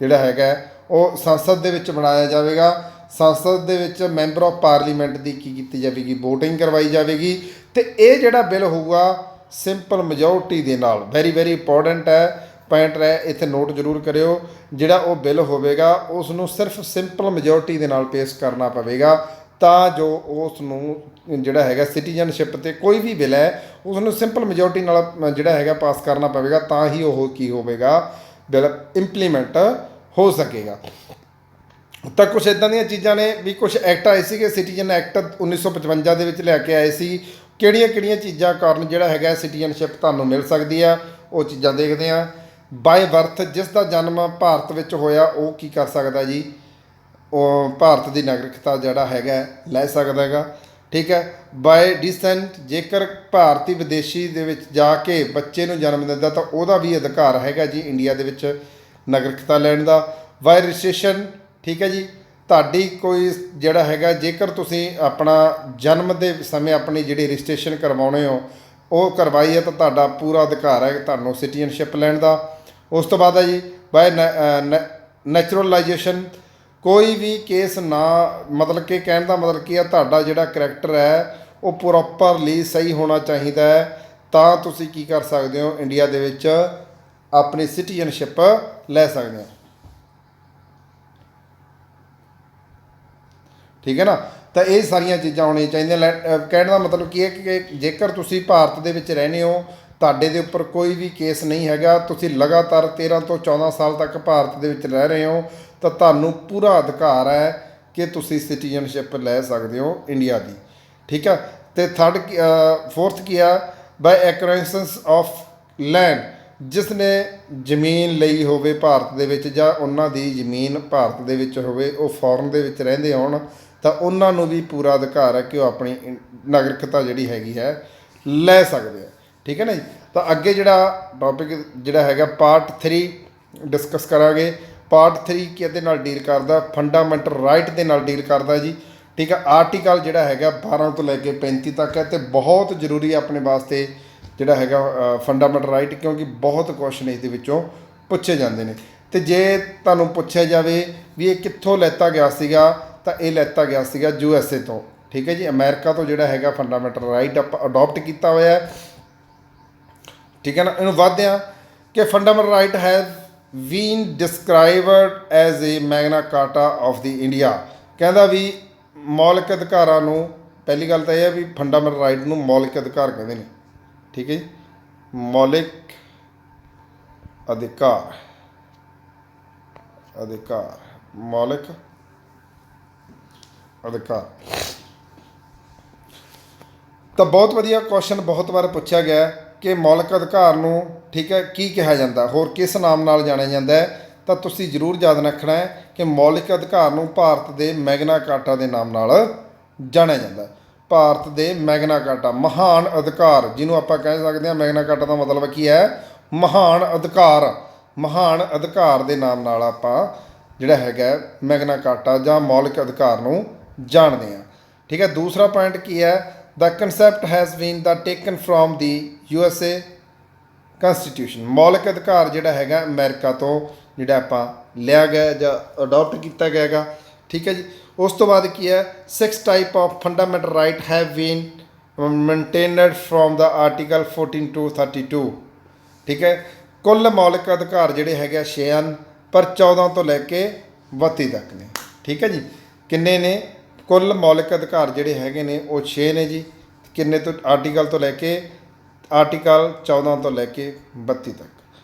ਜਿਹੜਾ ਹੈਗਾ ਉਹ ਸੰਸਦ ਦੇ ਵਿੱਚ ਬਣਾਇਆ ਜਾਵੇਗਾ। ਸੰਸਦ ਦੇ ਵਿੱਚ ਮੈਂਬਰ ਆਫ ਪਾਰਲੀਮੈਂਟ ਦੀ ਕੀ ਕੀਤੀ ਜਾਵੇਗੀ, ਵੋਟਿੰਗ ਕਰਵਾਈ ਜਾਵੇਗੀ। ਅਤੇ ਇਹ ਜਿਹੜਾ ਬਿੱਲ ਹੋਊਗਾ ਸਿੰਪਲ ਮੈਜੋਰਟੀ ਦੇ ਨਾਲ, ਵੈਰੀ ਵੈਰੀ ਇੰਪੋਰਟੈਂਟ ਹੈ ਪੁਆਇੰਟ ਹੈ, ਇੱਥੇ ਨੋਟ ਜ਼ਰੂਰ ਕਰਿਓ। ਜਿਹੜਾ ਉਹ ਬਿੱਲ ਹੋਵੇਗਾ ਉਸ ਨੂੰ ਸਿਰਫ ਸਿੰਪਲ ਮੈਜੋਰਟੀ ਦੇ ਨਾਲ ਪੇਸ਼ ਕਰਨਾ ਪਵੇਗਾ ਤਾਂ ਜੋ ਉਸ ਨੂੰ ਜਿਹੜਾ ਹੈਗਾ ਸਿਟੀਜ਼ਨਸ਼ਿਪ 'ਤੇ ਕੋਈ ਵੀ ਬਿੱਲ ਹੈ ਉਸ ਨੂੰ ਸਿੰਪਲ ਮੈਜੋਰਟੀ ਨਾਲ ਜਿਹੜਾ ਹੈਗਾ ਪਾਸ ਕਰਨਾ ਪਵੇਗਾ, ਤਾਂ ਹੀ ਉਹ ਕੀ ਹੋਵੇਗਾ, ਬਿੱਲ ਇੰਪਲੀਮੈਂਟ ਹੋ ਸਕੇਗਾ। ਤਾਂ ਕੁਛ ਇੱਦਾਂ ਦੀਆਂ ਚੀਜ਼ਾਂ ਨੇ ਵੀ ਕੁਛ ਐਕਟ ਆਏ ਸੀਗੇ, ਸਿਟੀਜ਼ਨ ਐਕਟ 1955 ਦੇ ਵਿੱਚ ਲੈ ਕੇ ਆਏ ਸੀ। ਕਿਹੜੀਆਂ ਕਿਹੜੀਆਂ ਚੀਜ਼ਾਂ ਕਾਰਨ ਜਿਹੜਾ ਹੈਗਾ ਸਿਟੀਜ਼ਨਸ਼ਿਪ ਤੁਹਾਨੂੰ ਮਿਲ ਸਕਦੀ ਆ, ਉਹ ਚੀਜ਼ਾਂ ਦੇਖਦੇ ਹਾਂ। ਬਾਏ ਬਰਥ, ਜਿਸ ਦਾ ਜਨਮ ਭਾਰਤ ਵਿੱਚ ਹੋਇਆ ਉਹ ਕੀ ਕਰ ਸਕਦਾ ਜੀ, ਉਹ ਭਾਰਤ ਦੀ ਨਾਗਰਿਕਤਾ ਜਿਹੜਾ ਹੈਗਾ ਲੈ ਸਕਦਾ ਹੈਗਾ, ਠੀਕ ਹੈ। ਬਾਏ ਡਿਸੈਂਟ, ਜੇਕਰ ਭਾਰਤੀ ਵਿਦੇਸ਼ੀ ਦੇ ਵਿੱਚ ਜਾ ਕੇ ਬੱਚੇ ਨੂੰ ਜਨਮ ਦਿੰਦਾ ਤਾਂ ਉਹਦਾ ਵੀ ਅਧਿਕਾਰ ਹੈਗਾ ਜੀ ਇੰਡੀਆ ਦੇ ਵਿੱਚ ਨਾਗਰਿਕਤਾ ਲੈਣ ਦਾ। ਬਾਏ ਰਜਿਸਟ੍ਰੇਸ਼ਨ, ਠੀਕ ਹੈ ਜੀ, ਤੁਹਾਡੀ ਕੋਈ ਜਿਹੜਾ ਹੈਗਾ ਜੇਕਰ ਤੁਸੀਂ ਆਪਣਾ ਜਨਮ ਦੇ ਸਮੇਂ ਆਪਣੀ ਜਿਹੜੀ ਰਜਿਸਟ੍ਰੇਸ਼ਨ ਕਰਵਾਉਣੇ ਹੋ ਉਹ ਕਰਵਾਈ ਹੈ ਤਾਂ ਤੁਹਾਡਾ ਪੂਰਾ ਅਧਿਕਾਰ ਹੈ ਤੁਹਾਨੂੰ ਸਿਟੀਜ਼ਨਸ਼ਿਪ ਲੈਣ ਦਾ। ਉਸ ਤੋਂ ਬਾਅਦ ਹੈ ਜੀ ਬਾਏ ਨੈਚੁਰਲਾਈਜੇਸ਼ਨ, ਕੋਈ ਵੀ ਕੇਸ ਨਾ, ਮਤਲਬ ਕਿ ਕਹਿਣ ਦਾ ਮਤਲਬ ਕੀ ਹੈ, ਤੁਹਾਡਾ ਜਿਹੜਾ ਕਰੈਕਟਰ ਹੈ ਉਹ ਪ੍ਰੋਪਰਲੀ ਸਹੀ ਹੋਣਾ ਚਾਹੀਦਾ ਹੈ ਤਾਂ ਤੁਸੀਂ ਕੀ ਕਰ ਸਕਦੇ ਹੋ, ਇੰਡੀਆ ਦੇ ਵਿੱਚ ਆਪਣੀ ਸਿਟੀਜ਼ਨਸ਼ਿਪ ਲੈ ਸਕਦੇ ਹੋ, ਠੀਕ ਹੈ ਨਾ। ਤਾਂ ਇਹ ਸਾਰੀਆਂ ਚੀਜ਼ਾਂ ਹੋਣੀਆਂ ਚਾਹੀਦੀਆਂ। ਕਹਿਣ ਦਾ ਮਤਲਬ ਕੀ ਹੈ ਕਿ ਜੇਕਰ ਤੁਸੀਂ ਭਾਰਤ ਦੇ ਵਿੱਚ ਰਹਿੰਦੇ ਹੋ, ਤੁਹਾਡੇ ਦੇ ਉੱਪਰ ਕੋਈ ਵੀ ਕੇਸ ਨਹੀਂ ਹੈਗਾ, ਤੁਸੀਂ ਲਗਾਤਾਰ 13 ਤੋਂ 14 ਸਾਲ ਤੱਕ ਭਾਰਤ ਦੇ ਵਿੱਚ ਰਹਿ ਰਹੇ ਹੋ, ਤਾਂ ਤੁਹਾਨੂੰ ਪੂਰਾ ਅਧਿਕਾਰ ਹੈ ਕਿ ਤੁਸੀਂ ਸਿਟੀਜ਼ਨਸ਼ਿਪ ਲੈ ਸਕਦੇ ਹੋ ਇੰਡੀਆ ਦੀ, ਠੀਕ ਹੈ। ਅਤੇ ਫੋਰਥ ਕੀ ਆ, ਬਾਈ ਐਕੁਆਇਰੈਂਸ ਆਫ ਲੈਂਡ, ਜਿਸ ਨੇ ਜ਼ਮੀਨ ਲਈ ਹੋਵੇ ਭਾਰਤ ਦੇ ਵਿੱਚ ਜਾਂ ਉਹਨਾਂ ਦੀ ਜ਼ਮੀਨ ਭਾਰਤ ਦੇ ਵਿੱਚ ਹੋਵੇ, ਉਹ ਫੋਰਨ ਦੇ ਵਿੱਚ ਰਹਿੰਦੇ ਹੋਣ, ਤਾਂ ਉਹਨਾਂ ਨੂੰ ਵੀ ਪੂਰਾ ਅਧਿਕਾਰ ਹੈ ਕਿ ਉਹ ਆਪਣੀ ਨਾਗਰਿਕਤਾ ਜਿਹੜੀ ਹੈਗੀ ਹੈ ਲੈ ਸਕਦੇ ਆ, ਠੀਕ ਹੈ ਨਾ ਜੀ। ਤਾਂ ਅੱਗੇ ਜਿਹੜਾ ਟੌਪਿਕ ਜਿਹੜਾ ਹੈਗਾ ਪਾਰਟ 3 ਡਿਸਕਸ ਕਰਾਂਗੇ। ਪਾਰਟ 3 ਕਿਹਦੇ ਨਾਲ ਡੀਲ ਕਰਦਾ, ਫੰਡਾਮੈਂਟਲ ਰਾਈਟ ਦੇ ਨਾਲ ਡੀਲ ਕਰਦਾ ਜੀ, ਠੀਕ ਹੈ। ਆਰਟੀਕਲ ਜਿਹੜਾ ਹੈਗਾ 12 ਤੋਂ ਲੈ ਕੇ 35 ਤੱਕ ਹੈ ਅਤੇ ਬਹੁਤ ਜ਼ਰੂਰੀ ਹੈ ਆਪਣੇ ਵਾਸਤੇ ਜਿਹੜਾ ਹੈਗਾ ਫੰਡਾਮੈਂਟਲ ਰਾਈਟ, ਕਿਉਂਕਿ ਬਹੁਤ ਕੁਐਸਚਨ ਇਸ ਦੇ ਵਿੱਚੋਂ ਪੁੱਛੇ ਜਾਂਦੇ ਨੇ। ਅਤੇ ਜੇ ਤੁਹਾਨੂੰ ਪੁੱਛਿਆ ਜਾਵੇ ਵੀ ਇਹ ਕਿੱਥੋਂ ਲੈਤਾ ਗਿਆ ਸੀਗਾ, ਤਾਂ ਇਹ ਲੈਤਾ ਗਿਆ ਸੀਗਾ USA ਤੋਂ, ਠੀਕ ਹੈ ਜੀ, ਅਮਰੀਕਾ ਤੋਂ ਜਿਹੜਾ ਹੈਗਾ ਫੰਡਾਮੈਂਟਲ ਰਾਈਟ ਆਪਾਂ ਅਡੋਪਟ ਕੀਤਾ ਹੋਇਆ ਹੈ, ਠੀਕ ਹੈ ਨਾ। ਇਹਨੂੰ ਵੱਧਦੇ ਹਾਂ ਕਿ fundamental right has been described as a Magna Carta of the India. ਕਹਿੰਦਾ ਵੀ ਮੌਲਿਕ ਅਧਿਕਾਰਾਂ ਨੂੰ, ਪਹਿਲੀ ਗੱਲ ਤਾਂ ਇਹ ਹੈ ਵੀ ਫੰਡਾਮੈਂਟਲ ਰਾਈਟ ਨੂੰ ਮੌਲਿਕ ਅਧਿਕਾਰ ਕਹਿੰਦੇ ਨੇ, ਠੀਕ ਹੈ ਜੀ, ਮੌਲਿਕ ਅਧਿਕਾਰ, ਮੌਲਿਕ ਅਧਿਕਾਰ। ਤਾਂ ਬਹੁਤ ਵਧੀਆ ਕੁਐਸਚਨ ਬਹੁਤ ਵਾਰ ਪੁੱਛਿਆ ਗਿਆ ਕਿ ਮੌਲਿਕ ਅਧਿਕਾਰ ਨੂੰ, ਠੀਕ ਹੈ, ਕੀ ਕਿਹਾ ਜਾਂਦਾ, ਹੋਰ ਕਿਸ ਨਾਮ ਨਾਲ ਜਾਣਿਆ ਜਾਂਦਾ ਹੈ। ਤਾਂ ਤੁਸੀਂ ਜ਼ਰੂਰ ਯਾਦ ਰੱਖਣਾ ਹੈ ਕਿ ਮੌਲਿਕ ਅਧਿਕਾਰ ਨੂੰ ਭਾਰਤ ਦੇ ਮੈਗਨਾ ਕਾਰਟਾ ਦੇ ਨਾਮ ਨਾਲ ਜਾਣਿਆ ਜਾਂਦਾ। ਭਾਰਤ ਦੇ ਮੈਗਨਾ ਕਾਰਟਾ ਮਹਾਨ ਅਧਿਕਾਰ, ਜਿਹਨੂੰ ਆਪਾਂ ਕਹਿ ਸਕਦੇ ਹਾਂ ਮੈਗਨਾ ਕਾਰਟਾ ਦਾ ਮਤਲਬ ਕੀ ਹੈ, ਮਹਾਨ ਅਧਿਕਾਰ। ਮਹਾਨ ਅਧਿਕਾਰ ਦੇ ਨਾਮ ਨਾਲ ਆਪਾਂ ਜਿਹੜਾ ਹੈਗਾ ਮੈਗਨਾ ਕਾਰਟਾ ਜਾਂ ਮੌਲਿਕ ਅਧਿਕਾਰ ਨੂੰ ਜਾਣਦੇ ਹਾਂ। ਠੀਕ ਹੈ। ਦੂਸਰਾ ਪੁਆਇੰਟ ਕੀ ਹੈ, the concept has been the taken from the USA constitution. ਮੌਲਿਕ ਅਧਿਕਾਰ ਜਿਹੜਾ ਹੈਗਾ ਅਮਰੀਕਾ ਤੋਂ ਜਿਹੜਾ ਆਪਾਂ ਲਿਆ ਗਿਆ ਜਾਂ ਅਡਾਪਟ ਕੀਤਾ ਗਿਆ ਹੈਗਾ। ਠੀਕ ਹੈ ਜੀ। ਉਸ ਤੋਂ ਬਾਅਦ ਕੀ ਹੈ, 6 type of fundamental right have been maintained from the article 14 to 32। ਠੀਕ ਹੈ। ਕੁੱਲ ਮੌਲਿਕ ਅਧਿਕਾਰ ਜਿਹੜੇ ਹੈਗੇ 6 ਹਨ, ਪਰ 14 ਤੋਂ ਲੈ ਕੇ 32 ਤੱਕ ਨੇ। ਠੀਕ ਹੈ ਜੀ। ਕਿੰਨੇ ਨੇ ਕੁੱਲ ਮੌਲਿਕ ਅਧਿਕਾਰ ਜਿਹੜੇ ਹੈਗੇ ਨੇ ਉਹ 6 ਨੇ ਜੀ। ਕਿੰਨੇ ਤੋਂ, ਆਰਟੀਕਲ ਤੋਂ ਲੈ ਕੇ ਆਰਟੀਕਲ 14 ਤੋਂ ਲੈ ਕੇ 32 ਤੱਕ।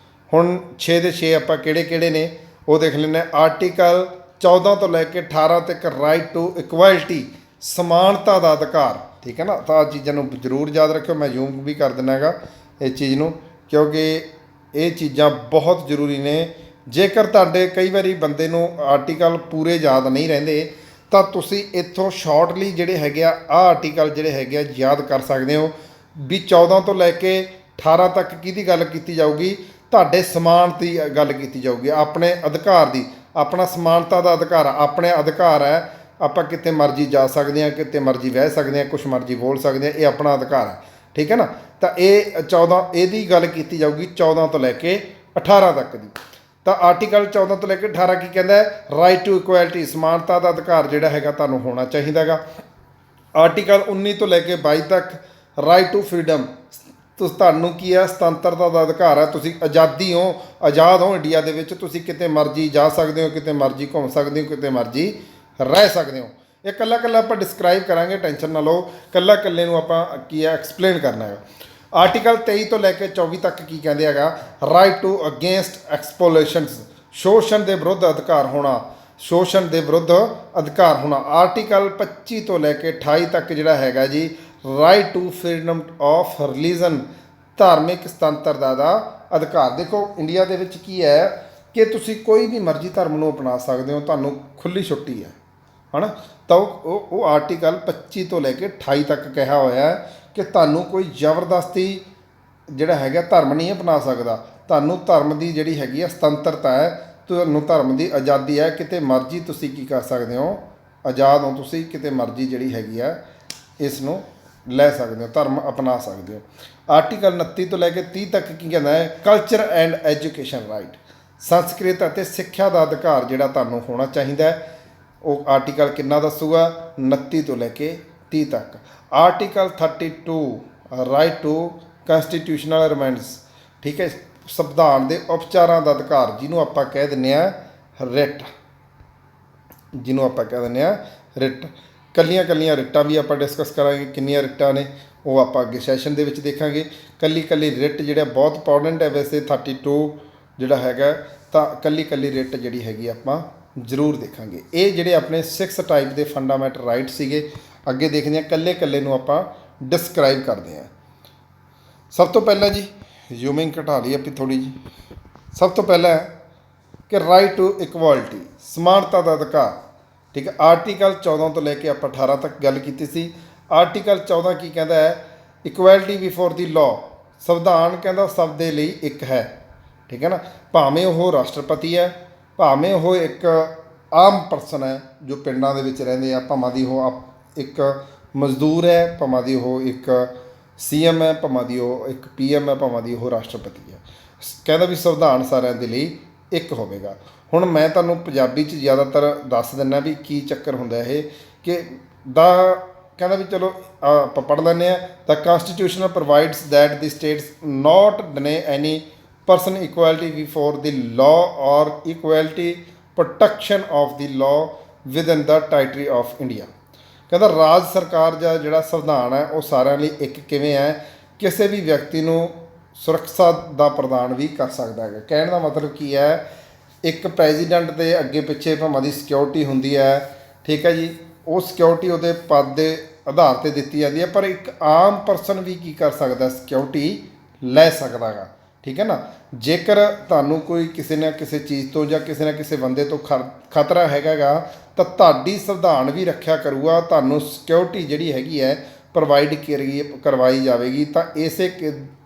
ਹੁਣ 6 ਦੇ 6 ਆਪਾਂ ਕਿਹੜੇ ਕਿਹੜੇ ਨੇ ਉਹ ਦੇਖ ਲੈਂਦੇ ਹਾਂ। ਆਰਟੀਕਲ 14 ਤੋਂ ਲੈ ਕੇ 18 ਤੱਕ ਰਾਈਟ ਟੂ ਇਕੁਐਲਿਟੀ, ਸਮਾਨਤਾ ਦਾ ਅਧਿਕਾਰ। ਠੀਕ ਹੈ ਨਾ। ਤਾਂ ਆਹ ਚੀਜ਼ਾਂ ਨੂੰ ਜ਼ਰੂਰ ਯਾਦ ਰੱਖਿਓ। ਮੈਂ ਜ਼ੂਮ ਵੀ ਕਰ ਦਿੰਦਾ ਹੈਗਾ ਇਸ ਚੀਜ਼ ਨੂੰ, ਕਿਉਂਕਿ ਇਹ ਚੀਜ਼ਾਂ ਬਹੁਤ ਜ਼ਰੂਰੀ ਨੇ। ਜੇਕਰ ਤੁਹਾਡੇ ਕਈ ਵਾਰੀ ਬੰਦੇ ਨੂੰ ਆਰਟੀਕਲ ਪੂਰੇ ਯਾਦ ਨਹੀਂ ਰਹਿੰਦੇ ਤਾਂ ਤੁਸੀਂ ਇੱਥੋਂ ਸ਼ਾਰਟਲੀ ਜਿਹੜੇ ਹੈਗੇ ਆ ਆਹ ਆਰਟੀਕਲ ਜਿਹੜੇ ਹੈਗੇ ਆ ਯਾਦ ਕਰ ਸਕਦੇ ਹੋ ਵੀ 14 ਤੋਂ ਲੈ ਕੇ 18 ਤੱਕ ਕਿਹਦੀ ਗੱਲ ਕੀਤੀ ਜਾਊਗੀ, ਤੁਹਾਡੇ ਸਮਾਨ ਦੀ ਗੱਲ ਕੀਤੀ ਜਾਊਗੀ, ਆਪਣੇ ਅਧਿਕਾਰ ਦੀ। ਆਪਣਾ ਸਮਾਨਤਾ ਦਾ ਅਧਿਕਾਰ, ਆਪਣੇ ਅਧਿਕਾਰ ਹੈ। ਆਪਾਂ ਕਿਤੇ ਮਰਜ਼ੀ ਜਾ ਸਕਦੇ ਹਾਂ, ਕਿਤੇ ਮਰਜ਼ੀ ਬਹਿ ਸਕਦੇ ਹਾਂ, ਕੁਛ ਮਰਜ਼ੀ ਬੋਲ ਸਕਦੇ ਹਾਂ, ਇਹ ਆਪਣਾ ਅਧਿਕਾਰ ਹੈ। ਠੀਕ ਹੈ ਨਾ। ਤਾਂ ਇਹ 14 ਇਹਦੀ ਗੱਲ ਕੀਤੀ ਜਾਊਗੀ 14 ਤੋਂ ਲੈ ਕੇ 18 ਤੱਕ ਦੀ। ਤਾਂ ਆਰਟੀਕਲ 14 ਤੋਂ ਲੈ ਕੇ 18 ਕੀ ਕਹਿੰਦਾ ਹੈ, ਰਾਈਟ ਟੂ ਇਕੁਐਲਿਟੀ, ਸਮਾਨਤਾ ਦਾ ਅਧਿਕਾਰ ਜਿਹੜਾ ਹੈਗਾ ਤੁਹਾਨੂੰ ਹੋਣਾ ਚਾਹੀਦਾ ਹੈਗਾ। ਆਰਟੀਕਲ 19 ਤੋਂ ਲੈ ਕੇ 22 ਤੱਕ ਰਾਈਟ ਟੂ ਫਰੀਡਮ, ਤੁਹਾਨੂੰ ਕੀ ਹੈ, ਸੁਤੰਤਰਤਾ ਦਾ ਅਧਿਕਾਰ ਹੈ। ਤੁਸੀਂ ਆਜ਼ਾਦੀ ਹੋ, ਆਜ਼ਾਦ ਹੋ ਇੰਡੀਆ ਦੇ ਵਿੱਚ, ਤੁਸੀਂ ਕਿਤੇ ਮਰਜ਼ੀ ਜਾ ਸਕਦੇ ਹੋ, ਕਿਤੇ ਮਰਜ਼ੀ ਘੁੰਮ ਸਕਦੇ ਹੋ, ਕਿਤੇ ਮਰਜ਼ੀ ਰਹਿ ਸਕਦੇ ਹੋ। ਇਹ ਇਕੱਲਾ ਇਕੱਲਾ ਆਪਾਂ ਡਿਸਕ੍ਰਾਈਬ ਕਰਾਂਗੇ, ਟੈਨਸ਼ਨ ਨਾ ਲਓ। ਇਕੱਲਾ ਇਕੱਲੇ ਨੂੰ ਆਪਾਂ ਕੀ ਹੈ ਐਕਸਪਲੇਨ ਕਰਨਾ ਹੈ। ਆਰਟੀਕਲ 23 ਤੋਂ ਲੈ ਕੇ 24 ਤੱਕ ਕੀ ਕਹਿੰਦੇ ਹੈਗਾ, ਰਾਈਟ ਟੂ ਅਗੇਂਸਟ ਐਕਸਪਲੋਲੇਸ਼ਨਸ, ਸ਼ੋਸ਼ਣ ਦੇ ਵਿਰੁੱਧ ਅਧਿਕਾਰ ਹੋਣਾ, ਸ਼ੋਸ਼ਣ ਦੇ ਵਿਰੁੱਧ ਅਧਿਕਾਰ ਹੋਣਾ। ਆਰਟੀਕਲ 25 ਤੋਂ ਲੈ ਕੇ 28 ਤੱਕ ਜਿਹੜਾ ਹੈਗਾ ਜੀ, right to freedom of religion, ਧਾਰਮਿਕ ਸੁਤੰਤਰਤਾ ਦਾ ਅਧਿਕਾਰ। ਦੇਖੋ ਇੰਡੀਆ ਦੇ ਵਿੱਚ ਕੀ ਹੈ ਕਿ ਤੁਸੀਂ ਕੋਈ ਵੀ ਮਰਜ਼ੀ ਧਰਮ ਨੂੰ ਅਪਣਾ ਸਕਦੇ ਹੋ, ਤੁਹਾਨੂੰ ਖੁੱਲ੍ਹੀ ਛੁੱਟੀ ਹੈ ਨਾ। ਤਾਂ ਉਹ ਆਰਟੀਕਲ 25 ਤੋਂ ਲੈ ਕੇ 28 ਤੱਕ ਕਿਹਾ ਹੋਇਆ ਹੈ ਕਿ ਤੁਹਾਨੂੰ ਕੋਈ ਜ਼ਬਰਦਸਤੀ ਜਿਹੜਾ ਹੈਗਾ ਧਰਮ ਨਹੀਂ ਅਪਣਾ ਸਕਦਾ। ਤੁਹਾਨੂੰ ਧਰਮ ਦੀ ਜਿਹੜੀ ਹੈਗੀ ਆ ਸੁਤੰਤਰਤਾ ਹੈ, ਤੁਹਾਨੂੰ ਧਰਮ ਦੀ ਆਜ਼ਾਦੀ ਹੈ। ਕਿਤੇ ਮਰਜ਼ੀ ਤੁਸੀਂ ਕੀ ਕਰ ਸਕਦੇ ਹੋ, ਆਜ਼ਾਦ ਹੋ ਤੁਸੀਂ, ਕਿਤੇ ਮਰਜ਼ੀ ਜਿਹੜੀ ਹੈਗੀ ਆ ਇਸ ਨੂੰ ਲੈ ਸਕਦੇ ਹੋ, ਧਰਮ ਅਪਣਾ ਸਕਦੇ ਹੋ। ਆਰਟੀਕਲ 29 ਤੋਂ ਲੈ ਕੇ 30 ਤੱਕ ਕੀ ਕਹਿੰਦਾ ਹੈ, culture and education right, Sanskrit ਅਤੇ ਸਿੱਖਿਆ ਦਾ ਅਧਿਕਾਰ ਜਿਹੜਾ ਤੁਹਾਨੂੰ ਹੋਣਾ ਚਾਹੀਦਾ ਹੈ। ਉਹ ਆਰਟੀਕਲ ਕਿੰਨਾ ਦੱਸੂਗਾ, 29 ਤੋਂ ਲੈ ਕੇ 30 ਤੱਕ। ਆਰਟੀਕਲ 32 ਰਾਈਟ ਟੂ ਕੰਸਟੀਟਿਊਸ਼ਨਲ ਰਿਮੈਂਡਸ, ਠੀਕ ਹੈ, ਸੰਵਿਧਾਨ ਦੇ ਉਪਚਾਰਾਂ ਦਾ ਅਧਿਕਾਰ, ਜਿਹਨੂੰ ਆਪਾਂ ਕਹਿ ਦਿੰਦੇ ਹਾਂ ਰਿਟ, ਜਿਹਨੂੰ ਆਪਾਂ ਕਹਿ ਦਿੰਦੇ ਹਾਂ ਰਿਟ। ਕੱਲੀਆਂ ਕੱਲੀਆਂ ਰਿਟਾਂ ਵੀ ਆਪਾਂ ਡਿਸਕਸ ਕਰਾਂਗੇ, ਕਿੰਨੀਆਂ ਰਿਟਾਂ ਨੇ ਉਹ ਆਪਾਂ ਅੱਗੇ ਸੈਸ਼ਨ ਦੇ ਵਿੱਚ ਦੇਖਾਂਗੇ। ਕੱਲੀ ਕੱਲੀ ਰਿਟ ਜਿਹੜਾ ਬਹੁਤ ਇੰਪੋਰਟੈਂਟ ਹੈ ਵੈਸੇ 32 ਜਿਹੜਾ ਹੈਗਾ, ਤਾਂ ਕੱਲੀ ਕੱਲੀ ਰਿਟ ਜਿਹੜੀ ਹੈਗੀ ਆਪਾਂ ਜ਼ਰੂਰ ਦੇਖਾਂਗੇ। ਇਹ ਜਿਹੜੇ ਆਪਣੇ 6 ਟਾਈਪ ਦੇ ਫੰਡਾਮੈਂਟਲ ਰਾਈਟ ਸੀਗੇ। ਅੱਗੇ ਦੇਖਦੇ ਹਾਂ, ਕੱਲੇ ਕੱਲੇ ਨੂੰ ਆਪਾਂ ਡਿਸਕ੍ਰਾਈਬ ਕਰਦੇ ਹਾਂ। ਸਭ ਤੋਂ ਪਹਿਲਾਂ ਜੀ ਜ਼ੂਮਿੰਗ ਘਟਾ ਲਈ ਆਪੀ ਥੋੜ੍ਹੀ ਜੀ। ਸਭ ਤੋਂ ਪਹਿਲਾਂ ਕਿ ਰਾਈਟ ਟੂ ਇਕੁਐਲਿਟੀ, ਸਮਾਨਤਾ ਦਾ ਅਧਿਕਾਰ। ਠੀਕ ਹੈ। ਆਰਟੀਕਲ 14 ਤੋਂ ਲੈ ਕੇ ਆਪਾਂ 18 ਤੱਕ ਗੱਲ ਕੀਤੀ ਸੀ। ਆਰਟੀਕਲ 14 ਕੀ ਕਹਿੰਦਾ ਹੈ, ਇਕੁਐਲਿਟੀ ਬਿਫੋਰ ਦੀ ਲਾਅ, ਸੰਵਿਧਾਨ ਕਹਿੰਦਾ ਸਭ ਦੇ ਲਈ ਇੱਕ ਹੈ। ਠੀਕ ਹੈ ਨਾ। ਭਾਵੇਂ ਉਹ ਰਾਸ਼ਟਰਪਤੀ ਹੈ, ਭਾਵੇਂ ਉਹ ਇੱਕ ਆਮ ਪਰਸਨ ਹੈ ਜੋ ਪਿੰਡਾਂ ਦੇ ਵਿੱਚ ਰਹਿੰਦੇ ਆ, ਭਾਵੇਂ ਦੀ ਉਹ ਇੱਕ ਮਜ਼ਦੂਰ ਹੈ, ਭਾਵੇਂ ਦੀ ਉਹ ਇੱਕ CM ਹੈ, ਭਾਵੇਂ ਦੀ ਉਹ ਇੱਕ PM ਹੈ, ਭਾਵੇਂ ਦੀ ਉਹ ਰਾਸ਼ਟਰਪਤੀ ਹੈ। ਕਹਿੰਦਾ ਵੀ ਸੰਵਿਧਾਨ ਸਾਰਿਆਂ ਦੇ ਲਈ ਇੱਕ ਹੋਵੇਗਾ। ਹੁਣ ਮੈਂ ਤੁਹਾਨੂੰ ਪੰਜਾਬੀ 'ਚ ਜ਼ਿਆਦਾਤਰ ਦੱਸ ਦਿੰਦਾ ਵੀ ਕੀ ਚੱਕਰ ਹੁੰਦਾ ਇਹ, ਕਿ ਕਹਿੰਦਾ ਵੀ ਚਲੋ ਆਪਾਂ ਪੜ੍ਹ ਲੈਂਦੇ ਹਾਂ। The constitution provides that the states not deny any person equality before the law or equality protection of the law within the territory of India। ਕਹਿੰਦਾ ਰਾਜ ਸਰਕਾਰ ਜਾਂ ਜਿਹੜਾ ਸੰਵਿਧਾਨ ਹੈ ਉਹ ਸਾਰਿਆਂ ਲਈ ਇੱਕ ਕਿਵੇਂ ਹੈ, ਕਿਸੇ ਵੀ ਵਿਅਕਤੀ ਨੂੰ ਸੁਰੱਖਿਆ ਦਾ ਪ੍ਰਦਾਨ ਵੀ ਕਰ ਸਕਦਾ ਹੈ। ਕਹਿਣ ਦਾ ਮਤਲਬ ਕੀ ਹੈ, ਇੱਕ ਪ੍ਰੈਜ਼ੀਡੈਂਟ ਦੇ ਅੱਗੇ ਪਿੱਛੇ ਭਾਵੇਂ ਦੀ ਸਿਕਿਉਰਿਟੀ ਹੁੰਦੀ ਹੈ, ਠੀਕ ਹੈ ਜੀ, ਉਹ ਸਿਕਿਉਰਿਟੀ ਉਹਦੇ ਪਦ ਦੇ ਆਧਾਰ 'ਤੇ ਦਿੱਤੀ ਜਾਂਦੀ ਹੈ, ਪਰ ਇੱਕ ਆਮ ਪਰਸਨ ਵੀ ਕੀ ਕਰ ਸਕਦਾ, ਸਿਕਿਉਰਿਟੀ ਲੈ ਸਕਦਾ ਗਾ। ਠੀਕ ਹੈ ਨਾ। ਜੇਕਰ ਤੁਹਾਨੂੰ ਕੋਈ ਕਿਸੇ ਨਾ ਕਿਸੇ ਚੀਜ਼ ਤੋਂ ਜਾਂ ਕਿਸੇ ਨਾ ਕਿਸੇ ਬੰਦੇ ਤੋਂ ਖਤਰਾ ਹੈਗਾ ਗਾ ਤਾਂ ਤੁਹਾਡੀ ਸੰਵਿਧਾਨ ਵੀ ਰੱਖਿਆ ਕਰੂਗਾ, ਤੁਹਾਨੂੰ ਸਿਕਿਉਰਿਟੀ ਜਿਹੜੀ ਹੈਗੀ ਹੈ ਪ੍ਰੋਵਾਈਡ ਕਰਵਾਈ ਜਾਵੇਗੀ। ਤਾਂ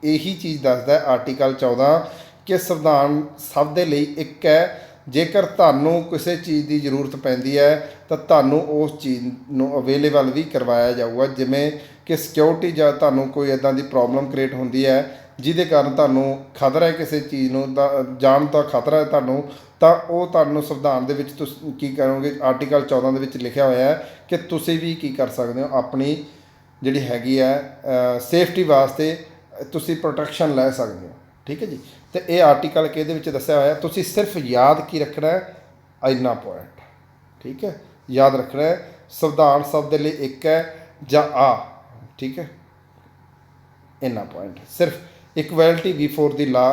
ਇਹੀ ਚੀਜ਼ ਦੱਸਦਾ ਆਰਟੀਕਲ 14 ਕਿ ਸੰਵਿਧਾਨ ਸਭ ਦੇ ਲਈ ਇੱਕ ਹੈ। ਜੇਕਰ ਤੁਹਾਨੂੰ ਕਿਸੇ ਚੀਜ਼ ਦੀ ਜ਼ਰੂਰਤ ਪੈਂਦੀ ਹੈ ਤਾਂ ਤੁਹਾਨੂੰ ਉਸ ਚੀਜ਼ ਨੂੰ ਅਵੇਲੇਬਲ ਵੀ ਕਰਵਾਇਆ ਜਾਊਗਾ, ਜਿਵੇਂ ਕਿ ਸਿਕਿਉਰਿਟੀ ਜਾਂ ਤੁਹਾਨੂੰ ਕੋਈ ਇੱਦਾਂ ਦੀ ਪ੍ਰੋਬਲਮ ਕ੍ਰੀਏਟ ਹੁੰਦੀ ਹੈ ਜਿਹਦੇ ਕਾਰਨ ਤੁਹਾਨੂੰ ਖਤਰਾ ਹੈ ਕਿਸੇ ਚੀਜ਼ ਨੂੰ ਜਾਣ ਦਾ ਖਤਰਾ ਹੈ ਤੁਹਾਨੂੰ, ਤਾਂ ਉਹ ਤੁਹਾਨੂੰ ਸੰਵਿਧਾਨ ਦੇ ਵਿੱਚ ਤੁਸੀਂ ਕੀ ਕਰੋਗੇ, ਆਰਟੀਕਲ 14 ਦੇ ਵਿੱਚ ਲਿਖਿਆ ਹੋਇਆ ਹੈ ਕਿ ਤੁਸੀਂ ਵੀ ਕੀ ਕਰ ਸਕਦੇ ਹੋ, ਆਪਣੀ ਜਿਹੜੀ ਹੈਗੀ ਹੈ ਸੇਫਟੀ ਵਾਸਤੇ ਤੁਸੀਂ ਪ੍ਰੋਟੈਕਸ਼ਨ ਲੈ ਸਕਦੇ ਹੋ। ਠੀਕ ਹੈ ਜੀ। ਅਤੇ ਇਹ ਆਰਟੀਕਲ ਕਿਹਦੇ ਵਿੱਚ ਦੱਸਿਆ ਹੋਇਆ, ਤੁਸੀਂ ਸਿਰਫ ਯਾਦ ਕੀ ਰੱਖਣਾ ਹੈ, ਇੰਨਾ ਪੁਆਇੰਟ। ਠੀਕ ਹੈ, ਯਾਦ ਰੱਖਣਾ ਹੈ ਸੰਵਿਧਾਨ ਸਭ ਦੇ ਲਈ ਇੱਕ ਹੈ ਜਾਂ ਠੀਕ ਹੈ, ਇੰਨਾ ਪੁਆਇੰਟ ਸਿਰਫ ਇਕੁਐਲਿਟੀ ਬਿਫੋਰ ਦੀ ਲਾ।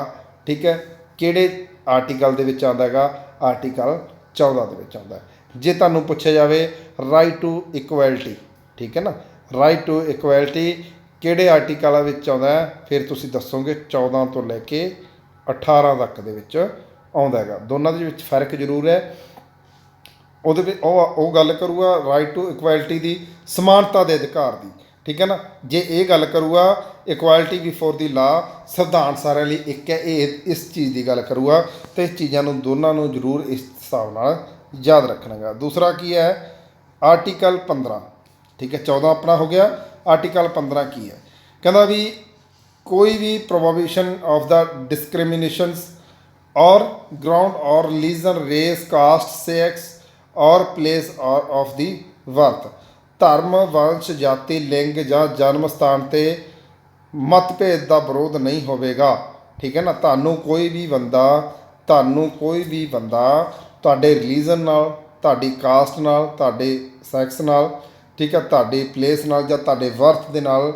ਠੀਕ ਹੈ, ਕਿਹੜੇ ਆਰਟੀਕਲ ਦੇ ਵਿੱਚ ਆਉਂਦਾ ਹੈਗਾ, ਆਰਟੀਕਲ 14 ਦੇ ਵਿੱਚ ਆਉਂਦਾ। ਜੇ ਤੁਹਾਨੂੰ ਪੁੱਛਿਆ ਜਾਵੇ ਰਾਈਟ ਟੂ ਇਕੁਐਲਿਟੀ, ਠੀਕ ਹੈ ਨਾ, ਰਾਈਟ ਟੂ ਇਕੁਐਲਿਟੀ ਕਿਹੜੇ ਆਰਟੀਕਲਾਂ ਵਿੱਚ ਆਉਂਦਾ ਹੈ, ਫਿਰ ਤੁਸੀਂ ਦੱਸੋਗੇ 14 ਤੋਂ ਲੈ ਕੇ 18 ਤੱਕ ਦੇ ਵਿੱਚ ਆਉਂਦਾ ਹੈਗਾ। ਦੋਨਾਂ ਦੇ ਵਿੱਚ ਫਰਕ ਜ਼ਰੂਰ ਹੈ। ਉਹਦੇ ਵਿੱਚ ਉਹ ਗੱਲ ਕਰੂਗਾ ਰਾਈਟ ਟੂ ਇਕੁਐਲਿਟੀ ਦੀ, ਸਮਾਨਤਾ ਦੇ ਅਧਿਕਾਰ ਦੀ। ਠੀਕ ਹੈ ਨਾ। ਜੇ ਇਹ ਗੱਲ ਕਰੂਗਾ ਇਕੁਐਲਿਟੀ ਬਿਫੋਰ ਦੀ ਲਾ, ਸੰਵਿਧਾਨ ਸਾਰਿਆਂ ਲਈ ਇੱਕ ਹੈ, ਇਹ ਇਸ ਚੀਜ਼ ਦੀ ਗੱਲ ਕਰੂਗਾ। ਅਤੇ ਇਸ ਚੀਜ਼ਾਂ ਨੂੰ ਦੋਨਾਂ ਨੂੰ ਜ਼ਰੂਰ ਇਸ ਹਿਸਾਬ ਨਾਲ ਯਾਦ ਰੱਖਣਾ ਗਾ। ਦੂਸਰਾ ਕੀ ਹੈ, ਆਰਟੀਕਲ 15। ਠੀਕ ਹੈ, 14 ਆਪਣਾ ਹੋ ਗਿਆ। ਆਰਟੀਕਲ 15 ਕੀ ਹੈ, ਕਹਿੰਦਾ ਵੀ ਕੋਈ ਵੀ ਪ੍ਰੋਹਿਬਿਸ਼ਨ ਆਫ ਦਾ ਡਿਸਕ੍ਰਿਮੀਨੇਸ਼ਨਸ ਔਰ ਗਰਾਊਂਡ ਔਰ ਰਿਲੀਜਨ, ਰੇਸ, ਕਾਸਟ, ਸੈਕਸ ਔਰ ਪਲੇਸ ਆਫ ਦੀ ਬਰਥ, ਧਰਮ, ਵੰਸ਼, ਜਾਤੀ, ਲਿੰਗ ਜਾਂ ਜਨਮ ਸਥਾਨ 'ਤੇ ਮਤਭੇਦ ਦਾ ਵਿਰੋਧ ਨਹੀਂ ਹੋਵੇਗਾ। ਠੀਕ ਹੈ ਨਾ। ਤੁਹਾਨੂੰ ਕੋਈ ਵੀ ਬੰਦਾ ਤੁਹਾਡੇ ਰਿਲੀਜਨ ਨਾਲ, ਤੁਹਾਡੀ ਕਾਸਟ ਨਾਲ, ਤੁਹਾਡੇ ਸੈਕਸ ਨਾਲ, ਠੀਕ ਹੈ, ਤੁਹਾਡੀ ਪਲੇਸ ਨਾਲ ਜਾਂ ਤੁਹਾਡੇ ਬਰਥ ਦੇ ਨਾਲ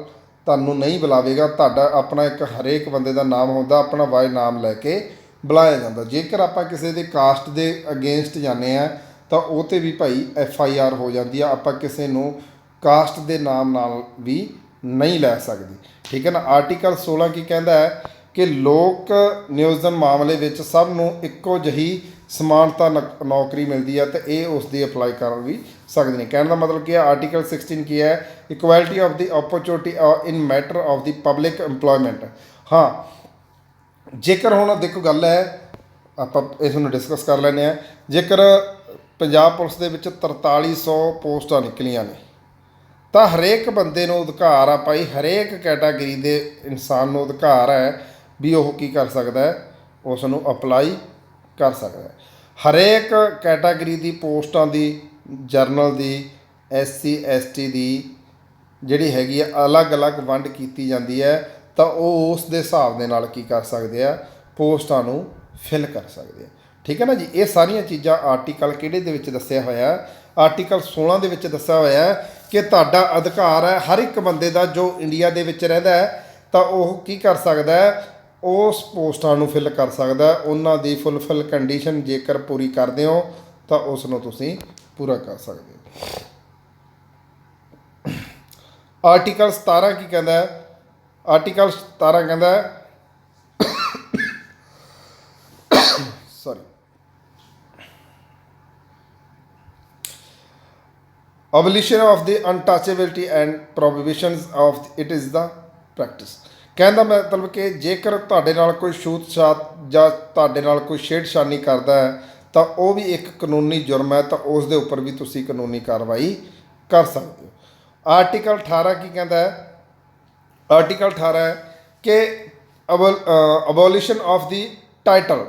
ਤੁਹਾਨੂੰ ਨਹੀਂ ਬੁਲਾਵੇਗਾ। ਤੁਹਾਡਾ ਆਪਣਾ ਇੱਕ ਹਰੇਕ ਬੰਦੇ ਦਾ ਨਾਮ ਹੁੰਦਾ, ਆਪਣਾ ਵਾਈ ਨਾਮ ਲੈ ਕੇ ਬੁਲਾਇਆ ਜਾਂਦਾ। ਜੇਕਰ ਆਪਾਂ ਕਿਸੇ ਦੇ ਕਾਸਟ ਦੇ ਅਗੇਂਸਟ ਜਾਂਦੇ ਹਾਂ ਤਾਂ ਉਹ 'ਤੇ ਵੀ ਭਾਈ FIR ਹੋ ਜਾਂਦੀ ਆ। ਆਪਾਂ ਕਿਸੇ ਨੂੰ ਕਾਸਟ ਦੇ ਨਾਮ ਨਾਲ ਵੀ ਨਹੀਂ ਲੈ ਸਕਦੇ। ਠੀਕ ਹੈ ਨਾ। ਆਰਟੀਕਲ 16 ਕੀ ਕਹਿੰਦਾ ਹੈ ਕਿ ਲੋਕ ਨਿਯੋਜਨ ਮਾਮਲੇ ਵਿੱਚ ਸਭ ਨੂੰ ਇੱਕੋ ਜਿਹੀ ਸਮਾਨਤਾ ਨੌਕਰੀ ਮਿਲਦੀ ਹੈ ਅਤੇ ਇਹ ਉਸ ਦੀ ਅਪਲਾਈ ਕਰ ਵੀ ਸਕਦੇ ਨੇ। ਕਹਿਣ ਦਾ ਮਤਲਬ ਕੀ ਹੈ, ਆਰਟੀਕਲ 16 ਕੀ ਹੈ, equality of the opportunity in matter of the public employment. ਹਾਂ, ਜੇਕਰ ਹੁਣ ਦੇਖੋ ਗੱਲ ਹੈ, ਆਪਾਂ ਇਸ ਨੂੰ ਡਿਸਕਸ ਕਰ ਲੈਂਦੇ ਹਾਂ। ਜੇਕਰ ਪੰਜਾਬ ਪੁਲਿਸ ਦੇ ਵਿੱਚ 4300 ਪੋਸਟਾਂ ਨਿਕਲੀਆਂ ਨੇ ਤਾਂ ਹਰੇਕ ਬੰਦੇ ਨੂੰ ਅਧਿਕਾਰ ਆ ਭਾਈ, ਹਰੇਕ ਕੈਟਾਗਰੀ ਦੇ ਇਨਸਾਨ ਨੂੰ ਅਧਿਕਾਰ ਹੈ ਵੀ ਉਹ ਕੀ ਕਰ ਸਕਦਾ ਹੈ, ਉਸ ਨੂੰ ਅਪਲਾਈ ਕਰ ਸਕਦਾ ਹੈ। ਹਰੇਕ ਕੈਟਾਗਰੀ ਦੀ ਪੋਸਟਾਂ ਦੀ, ਜਰਨਲ ਦੀ, SC ST ਦੀ ਜਿਹੜੀ ਹੈਗੀ ਹੈ ਅਲੱਗ-ਅਲੱਗ ਵੰਡ ਕੀਤੀ ਜਾਂਦੀ ਹੈ, ਤਾਂ ਉਹ ਉਸ ਦੇ ਹਿਸਾਬ ਦੇ ਨਾਲ ਕੀ ਕਰ ਸਕਦੇ ਆ, ਪੋਸਟਾਂ ਨੂੰ ਫਿਲ ਕਰ ਸਕਦੇ ਆ। ਠੀਕ ਹੈ ਨਾ ਜੀ। ਇਹ ਸਾਰੀਆਂ ਚੀਜ਼ਾਂ ਆਰਟੀਕਲ ਕਿਹੜੇ ਦੇ ਵਿੱਚ ਦੱਸਿਆ ਹੋਇਆ, ਆਰਟੀਕਲ 16 ਦੇ ਵਿੱਚ ਦੱਸਿਆ ਹੋਇਆ ਕਿ ਤੁਹਾਡਾ ਅਧਿਕਾਰ ਹੈ ਹਰ ਇੱਕ ਬੰਦੇ ਦਾ ਜੋ ਇੰਡੀਆ ਦੇ ਵਿੱਚ ਰਹਿੰਦਾ ਹੈ, ਤਾਂ ਉਹ ਕੀ ਕਰ ਸਕਦਾ ਹੈ, ਉਸ ਪੋਸਟਾਂ ਨੂੰ ਫਿਲ ਕਰ ਸਕਦਾ। ਉਹਨਾਂ ਦੀ ਫੁੱਲਫਿਲ ਕੰਡੀਸ਼ਨ ਜੇਕਰ ਪੂਰੀ ਕਰਦੇ ਹੋ ਤਾਂ ਉਸ ਨੂੰ ਤੁਸੀਂ ਪੂਰਾ ਕਰ ਸਕਦੇ ਹੋ। ਆਰਟੀਕਲ 17 ਕੀ ਕਹਿੰਦਾ ਹੈ, ਆਰਟੀਕਲ 17 ਕਹਿੰਦਾ ਹੈ abolition of the untouchability and prohibitions of it is the practice। ਕਹਿਣ ਦਾ ਮਤਲਬ ਕਿ ਜੇਕਰ ਤੁਹਾਡੇ ਨਾਲ ਕੋਈ ਛੂਤ-ਛਾਤ ਜਾਂ ਤੁਹਾਡੇ ਨਾਲ ਕੋਈ ਛੇੜਛਾਨੀ ਕਰਦਾ ਹੈ ਤਾਂ ਉਹ ਵੀ ਇੱਕ ਕਾਨੂੰਨੀ ਜੁਰਮ ਹੈ, ਤਾਂ ਉਸ ਦੇ ਉੱਪਰ ਵੀ ਤੁਸੀਂ ਕਾਨੂੰਨੀ ਕਾਰਵਾਈ ਕਰ ਸਕਦੇ ਹੋ। ਆਰਟੀਕਲ 18 ਕੀ ਕਹਿੰਦਾ ਹੈ, ਆਰਟੀਕਲ 18 ਹੈ ਕਿ abolition of the title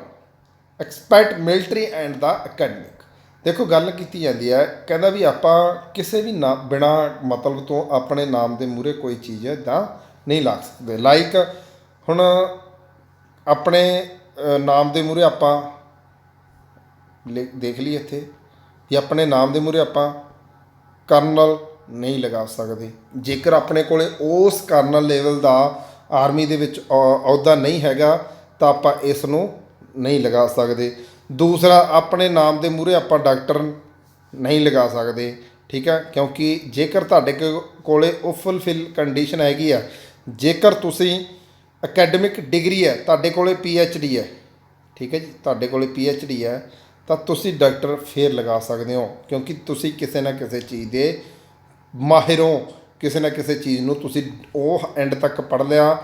expect military and the academic. ਦੇਖੋ ਗੱਲ ਕੀਤੀ ਜਾਂਦੀ ਹੈ, ਕਹਿੰਦਾ ਵੀ ਆਪਾਂ ਕਿਸੇ ਵੀ ਬਿਨਾਂ ਮਤਲਬ ਤੋਂ ਆਪਣੇ ਨਾਮ ਦੇ ਮੂਹਰੇ ਕੋਈ ਚੀਜ਼ ਇੱਦਾਂ ਨਹੀਂ ਲਾ ਸਕਦੇ। ਲਾਈਕ ਹੁਣ ਆਪਣੇ ਨਾਮ ਦੇ ਮੂਹਰੇ ਆਪਾਂ ਦੇਖ ਲਈ ਇੱਥੇ ਵੀ ਆਪਣੇ ਨਾਮ ਦੇ ਮੂਹਰੇ ਆਪਾਂ ਕਰਨਲ ਨਹੀਂ ਲਗਾ ਸਕਦੇ। ਜੇਕਰ ਆਪਣੇ ਕੋਲ ਉਸ ਕਰਨਲ ਲੈਵਲ ਦਾ ਆਰਮੀ ਦੇ ਵਿੱਚ ਅਹੁਦਾ ਨਹੀਂ ਹੈਗਾ ਤਾਂ ਆਪਾਂ ਇਸ ਨੂੰ ਨਹੀਂ ਲਗਾ ਸਕਦੇ। ਦੂਸਰਾ, ਆਪਣੇ ਨਾਮ ਦੇ ਮੂਹਰੇ ਆਪਾਂ ਡਾਕਟਰ ਨਹੀਂ ਲਗਾ ਸਕਦੇ। ਠੀਕ ਹੈ, ਕਿਉਂਕਿ ਜੇਕਰ ਤੁਹਾਡੇ ਕੋਲ ਉਹ ਫੁੱਲਫਿਲ ਕੰਡੀਸ਼ਨ ਹੈਗੀ ਆ, ਜੇਕਰ ਤੁਸੀਂ ਅਕੈਡਮਿਕ ਡਿਗਰੀ ਹੈ, ਤੁਹਾਡੇ ਕੋਲੇ PhD ਹੈ, ਠੀਕ ਹੈ ਜੀ, ਤੁਹਾਡੇ ਕੋਲੇ PhD ਹੈ, ਤਾਂ ਤੁਸੀਂ ਡਾਕਟਰ ਫੇਰ ਲਗਾ ਸਕਦੇ ਹੋ, ਕਿਉਂਕਿ ਤੁਸੀਂ ਕਿਸੇ ਨਾ ਕਿਸੇ ਚੀਜ਼ ਦੇ ਮਾਹਿਰ ਹੋ, ਕਿਸੇ ਨਾ ਕਿਸੇ ਚੀਜ਼ ਨੂੰ ਤੁਸੀਂ ਉਹ ਐਂਡ ਤੱਕ ਪੜ੍ਹ ਲਿਆ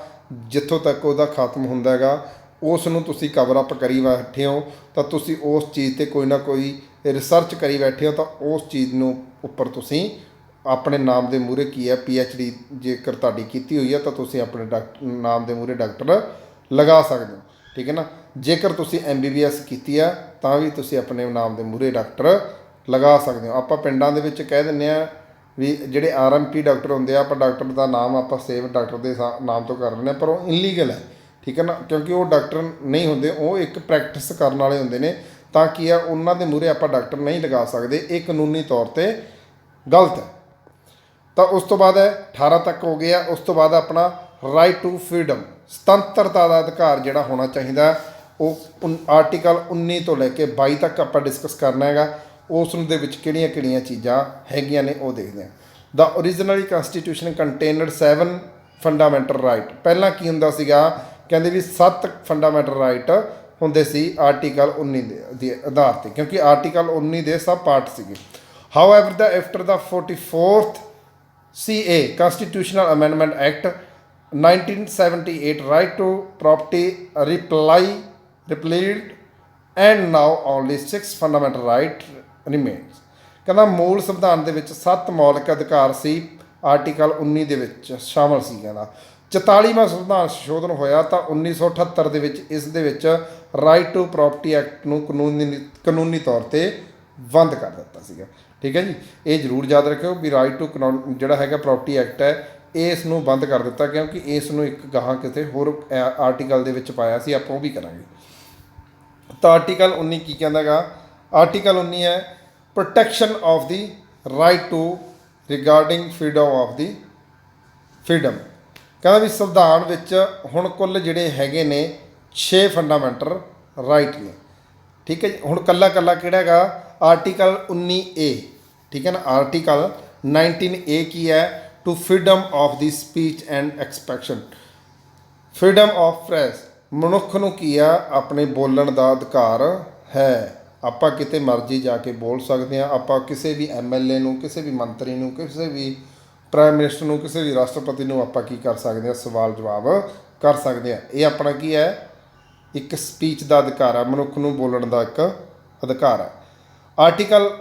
ਜਿੱਥੋਂ ਤੱਕ ਉਹਦਾ ਖਾਤਮ ਹੁੰਦਾ ਹੈਗਾ, ਉਸ ਨੂੰ ਤੁਸੀਂ ਕਵਰ ਅਪ ਕਰੀ ਬੈਠੇ ਹੋ, ਤਾਂ ਤੁਸੀਂ ਉਸ ਚੀਜ਼ 'ਤੇ ਕੋਈ ਨਾ ਕੋਈ ਰਿਸਰਚ ਕਰੀ ਬੈਠੇ ਹੋ, ਤਾਂ ਉਸ ਚੀਜ਼ ਨੂੰ ਉੱਪਰ ਤੁਸੀਂ ਆਪਣੇ ਨਾਮ ਦੇ ਮੂਹਰੇ ਕੀ ਹੈ PhD ਜੇਕਰ ਤੁਹਾਡੀ ਕੀਤੀ ਹੋਈ ਹੈ ਤਾਂ ਤੁਸੀਂ ਆਪਣੇ ਨਾਮ ਦੇ ਮੂਹਰੇ ਡਾਕਟਰ ਲਗਾ ਸਕਦੇ ਹੋ, ਠੀਕ ਹੈ ਨਾ। ਜੇਕਰ ਤੁਸੀਂ MBBS ਕੀਤੀ ਆ ਤਾਂ ਵੀ ਤੁਸੀਂ ਆਪਣੇ ਨਾਮ ਦੇ ਮੂਹਰੇ ਡਾਕਟਰ ਲਗਾ ਸਕਦੇ ਹੋ। ਆਪਾਂ ਪਿੰਡਾਂ ਦੇ ਵਿੱਚ ਕਹਿ ਦਿੰਦੇ ਆ ਵੀ ਜਿਹੜੇ RMP ਡਾਕਟਰ ਹੁੰਦੇ ਆ, ਆਪਾਂ ਡਾਕਟਰ ਦਾ ਨਾਮ ਆਪਾਂ ਸੇਵ ਡਾਕਟਰ ਦੇ ਨਾਮ ਤੋਂ ਕਰ ਦਿੰਦੇ ਹਾਂ, ਪਰ ਉਹ ਇਨਲੀਗਲ ਹੈ, ਠੀਕ ਹੈ ਨਾ, ਕਿਉਂਕਿ ਉਹ ਡਾਕਟਰ ਨਹੀਂ ਹੁੰਦੇ, ਉਹ ਇੱਕ ਪ੍ਰੈਕਟਿਸ ਕਰਨ ਵਾਲੇ ਹੁੰਦੇ ਨੇ। ਤਾਂ ਕੀ ਆ, ਉਹਨਾਂ ਦੇ ਮੂਹਰੇ ਆਪਾਂ ਡਾਕਟਰ ਨਹੀਂ ਲਗਾ ਸਕਦੇ, ਇਹ ਕਾਨੂੰਨੀ ਤੌਰ 'ਤੇ ਗਲਤ ਹੈ। ਤਾਂ ਉਸ ਤੋਂ ਬਾਅਦ ਹੈ 18 ਤੱਕ ਹੋ ਗਿਆ। ਉਸ ਤੋਂ ਬਾਅਦ ਆਪਣਾ ਰਾਈਟ ਟੂ ਫਰੀडम, ਸੁਤੰਤਰਤਾ ਦਾ ਅਧਿਕਾਰ ਜਿਹੜਾ ਹੋਣਾ ਚਾਹੀਦਾ, ਉਹ ਆਰਟੀਕਲ 19 ਤੋਂ ਲੈ ਕੇ 22 ਤੱਕ ਆਪਾਂ ਡਿਸਕਸ ਕਰਨਾ ਹੈਗਾ। ਉਸ ਨੂੰ ਦੇ ਵਿੱਚ ਕਿਹੜੀਆਂ ਕਿਹੜੀਆਂ ਚੀਜ਼ਾਂ ਹੈਗੀਆਂ ਨੇ ਉਹ ਦੇਖਦੇ ਹਾਂ। ਦਾ ਓਰੀਜਨਲੀ ਕੰਸਟੀਟਿਊਸ਼ਨ ਕੰਟੇਨਡ 7 ਫੰਡਾਮੈਂਟਲ ਰਾਈਟ। ਪਹਿਲਾਂ ਕੀ ਹੁੰਦਾ ਸੀਗਾ, ਕਹਿੰਦੇ ਵੀ 7 ਫੰਡਾਮੈਂਟਲ ਰਾਈਟ ਹੁੰਦੇ ਸੀ ਆਰਟੀਕਲ 19 ਦੇ ਆਧਾਰ 'ਤੇ, ਕਿਉਂਕਿ ਆਰਟੀਕਲ 19 ਦੇ ਸਭ ਪਾਰਟ ਸੀਗੇ। However the after the 44th CA Constitutional Amendment Act 1978, right to property repealed and now only 6 fundamental right remains। ਕਹਿੰਦਾ ਮੂਲ ਸੰਵਿਧਾਨ ਦੇ ਵਿੱਚ 7 ਮੌਲਿਕ ਅਧਿਕਾਰ ਸੀ, ਆਰਟੀਕਲ 19 ਦੇ ਵਿੱਚ ਸ਼ਾਮਲ ਸੀ। ਕਹਿੰਦਾ 44ਵਾਂ ਸੰਵਿਧਾਨ ਸੰਸ਼ੋਧਨ ਹੋਇਆ ਤਾਂ 1978 ਦੇ ਵਿੱਚ ਇਸ ਦੇ ਵਿੱਚ ਰਾਈਟ ਟੂ ਪ੍ਰੋਪਰਟੀ ਐਕਟ ਨੂੰ ਕਾਨੂੰਨੀ ਤੌਰ 'ਤੇ ਬੰਦ ਕਰ ਦਿੱਤਾ ਸੀਗਾ, ਠੀਕ ਹੈ ਜੀ। ਇਹ ਜ਼ਰੂਰ ਯਾਦ ਰੱਖਿਓ ਵੀ ਰਾਈਟ ਟੂ ਜਿਹੜਾ ਹੈਗਾ ਪ੍ਰੋਪਰਟੀ ਐਕਟ ਹੈ, ਇਸ ਨੂੰ ਬੰਦ ਕਰ ਦਿੱਤਾ, ਕਿਉਂਕਿ ਇਸ ਨੂੰ ਇੱਕ ਗਾਹਾਂ ਕਿਤੇ ਹੋਰ ਆਰਟੀਕਲ ਦੇ ਵਿੱਚ ਪਾਇਆ ਸੀ, ਆਪਾਂ ਉਹ ਵੀ ਕਰਾਂਗੇ। ਤਾਂ ਆਰਟੀਕਲ 19 ਕੀ ਕਹਿੰਦਾ ਗਾ, ਆਰਟੀਕਲ 19 ਹੈ protection of the right to regarding freedom of the freedom. ਕਹਿੰਦਾ ਵੀ ਸੰਵਿਧਾਨ ਵਿੱਚ ਹੁਣ ਕੁੱਲ ਜਿਹੜੇ ਹੈਗੇ ਨੇ 6 ਫੰਡਾਮੈਂਟਲ ਰਾਈਟ ਨੇ, ਠੀਕ ਹੈ ਜੀ। ਹੁਣ ਕੱਲਾ ਕੱਲਾ ਕਿਹੜਾ ਹੈਗਾ, ਆਰਟੀਕਲ 19A, ਠੀਕ ਹੈ ਨਾ। ਆਰਟੀਕਲ 19A ਕੀ ਹੈ, to freedom of the speech and expression, freedom of press. ਮਨੁੱਖ ਨੂੰ ਕੀ ਆ, ਆਪਣੇ ਬੋਲਣ ਦਾ ਅਧਿਕਾਰ ਹੈ, ਆਪਾਂ ਕਿਤੇ ਮਰਜ਼ੀ ਜਾ ਕੇ ਬੋਲ ਸਕਦੇ ਹਾਂ। ਆਪਾਂ ਕਿਸੇ ਵੀ MLA ਨੂੰ, ਕਿਸੇ ਵੀ ਮੰਤਰੀ ਨੂੰ, ਕਿਸੇ ਵੀ ਪ੍ਰਾਈਮ ਮਿਨਿਸਟਰ ਨੂੰ, ਕਿਸੇ ਵੀ ਰਾਸ਼ਟਰਪਤੀ ਨੂੰ ਆਪਾਂ ਕੀ ਕਰ ਸਕਦੇ ਹਾਂ, ਸਵਾਲ ਜਵਾਬ ਕਰ ਸਕਦੇ ਹਾਂ। ਇਹ ਆਪਣਾ ਕੀ ਹੈ, ਇੱਕ ਸਪੀਚ ਦਾ ਅਧਿਕਾਰ ਹੈ, ਮਨੁੱਖ ਨੂੰ ਬੋਲਣ ਦਾ ਇੱਕ ਅਧਿਕਾਰ ਹੈ। ਆਰਟੀਕਲ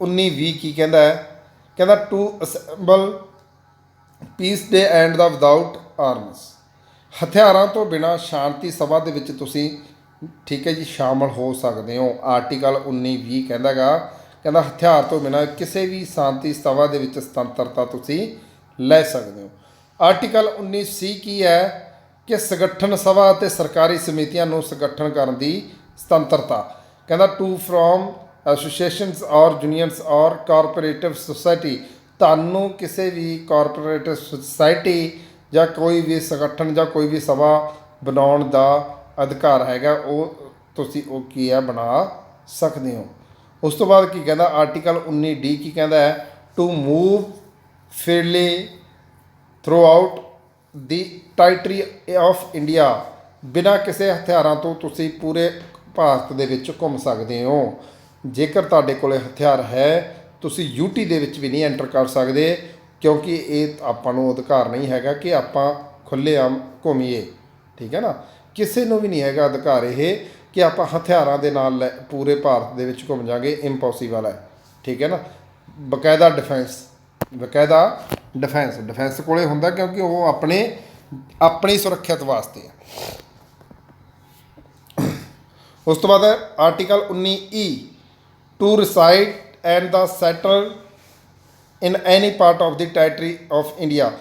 19B ਕੀ ਕਹਿੰਦਾ ਹੈ, ਕਹਿੰਦਾ to assemble peaceably and ਦਾ ਵਿਦਾਊਟ ਆਰਮਸ। ਹਥਿਆਰਾਂ ਤੋਂ ਬਿਨਾਂ ਸ਼ਾਂਤੀ ਸਭਾ ਦੇ ਵਿੱਚ ਤੁਸੀਂ, ਠੀਕ ਹੈ ਜੀ, ਸ਼ਾਮਲ ਹੋ ਸਕਦੇ ਹੋ। ਆਰਟੀਕਲ 19B ਕਹਿੰਦਾ ਗਾ, ਕਹਿੰਦਾ ਹਥਿਆਰ ਤੋਂ ਬਿਨਾਂ ਕਿਸੇ ਵੀ ਸ਼ਾਂਤੀ ਸਭਾ ਦੇ ਵਿੱਚ ਸੁਤੰਤਰਤਾ ਤੁਸੀਂ ਲੈ ਸਕਦੇ ਹੋ। ਆਰਟੀਕਲ 19C ਕੀ ਹੈ ਕਿ ਸੰਗਠਨ ਸਭਾ ਅਤੇ ਸਰਕਾਰੀ ਸਮਿਤੀਆਂ ਨੂੰ ਸੰਗਠਨ ਕਰਨ ਦੀ ਸੁਤੰਤਰਤਾ। ਕਹਿੰਦਾ ਟੂ ਫਰੋਮ ਐਸੋਸੀਏਸ਼ਨਸ ਔਰ ਯੂਨੀਅਨਸ ਔਰ ਕਾਰਪੋਰੇਟਿਵ ਸੁਸਾਇਟੀ, ਤੁਹਾਨੂੰ ਕਿਸੇ ਵੀ ਕਾਰਪੋਰੇਟਿਵ ਸੁਸਾਇਟੀ ਜਾਂ ਕੋਈ ਵੀ ਸੰਗਠਨ ਜਾਂ ਕੋਈ ਵੀ ਸਭਾ ਬਣਾਉਣ ਦਾ ਅਧਿਕਾਰ ਹੈਗਾ, ਉਹ ਤੁਸੀਂ ਉਹ ਕੀ ਹੈ ਬਣਾ ਸਕਦੇ ਹੋ। ਉਸ ਤੋਂ ਬਾਅਦ ਕੀ ਕਹਿੰਦਾ, ਆਰਟੀਕਲ 19D ਕੀ ਕਹਿੰਦਾ ਹੈ, to move freely throughout the territory of India. ਬਿਨਾਂ ਕਿਸੇ ਹਥਿਆਰਾਂ ਤੋਂ ਤੁਸੀਂ ਪੂਰੇ ਭਾਰਤ ਦੇ ਵਿੱਚ ਘੁੰਮ ਸਕਦੇ ਹੋ। ਜੇਕਰ ਤੁਹਾਡੇ ਕੋਲ ਹਥਿਆਰ ਹੈ, ਤੁਸੀਂ UT ਦੇ ਵਿੱਚ ਵੀ ਨਹੀਂ ਐਂਟਰ ਕਰ ਸਕਦੇ, ਕਿਉਂਕਿ ਇਹ ਆਪਾਂ ਨੂੰ ਅਧਿਕਾਰ ਨਹੀਂ ਹੈਗਾ ਕਿ ਆਪਾਂ ਖੁੱਲ੍ਹੇਆਮ ਘੁੰਮੀਏ, ਠੀਕ ਹੈ ਨਾ। ਕਿਸੇ ਨੂੰ ਵੀ ਨਹੀਂ ਹੈਗਾ ਅਧਿਕਾਰ ਇਹ ਕਿ ਆਪਾਂ ਹਥਿਆਰਾਂ ਦੇ ਨਾਲ ਪੂਰੇ ਭਾਰਤ ਦੇ ਵਿੱਚ ਘੁੰਮ ਜਾਵਾਂਗੇ, ਇੰਪੋਸੀਬਲ ਹੈ, ਠੀਕ ਹੈ ਨਾ। ਬਕਾਇਦਾ ਡਿਫੈਂਸ ਕੋਲੇ ਹੁੰਦਾ, ਕਿਉਂਕਿ ਉਹ ਆਪਣੀ ਸੁਰੱਖਿਅਤ ਵਾਸਤੇ ਹੈ। ਉਸ ਤੋਂ ਬਾਅਦ article 19E to reside and the settle in any part of the territory of India.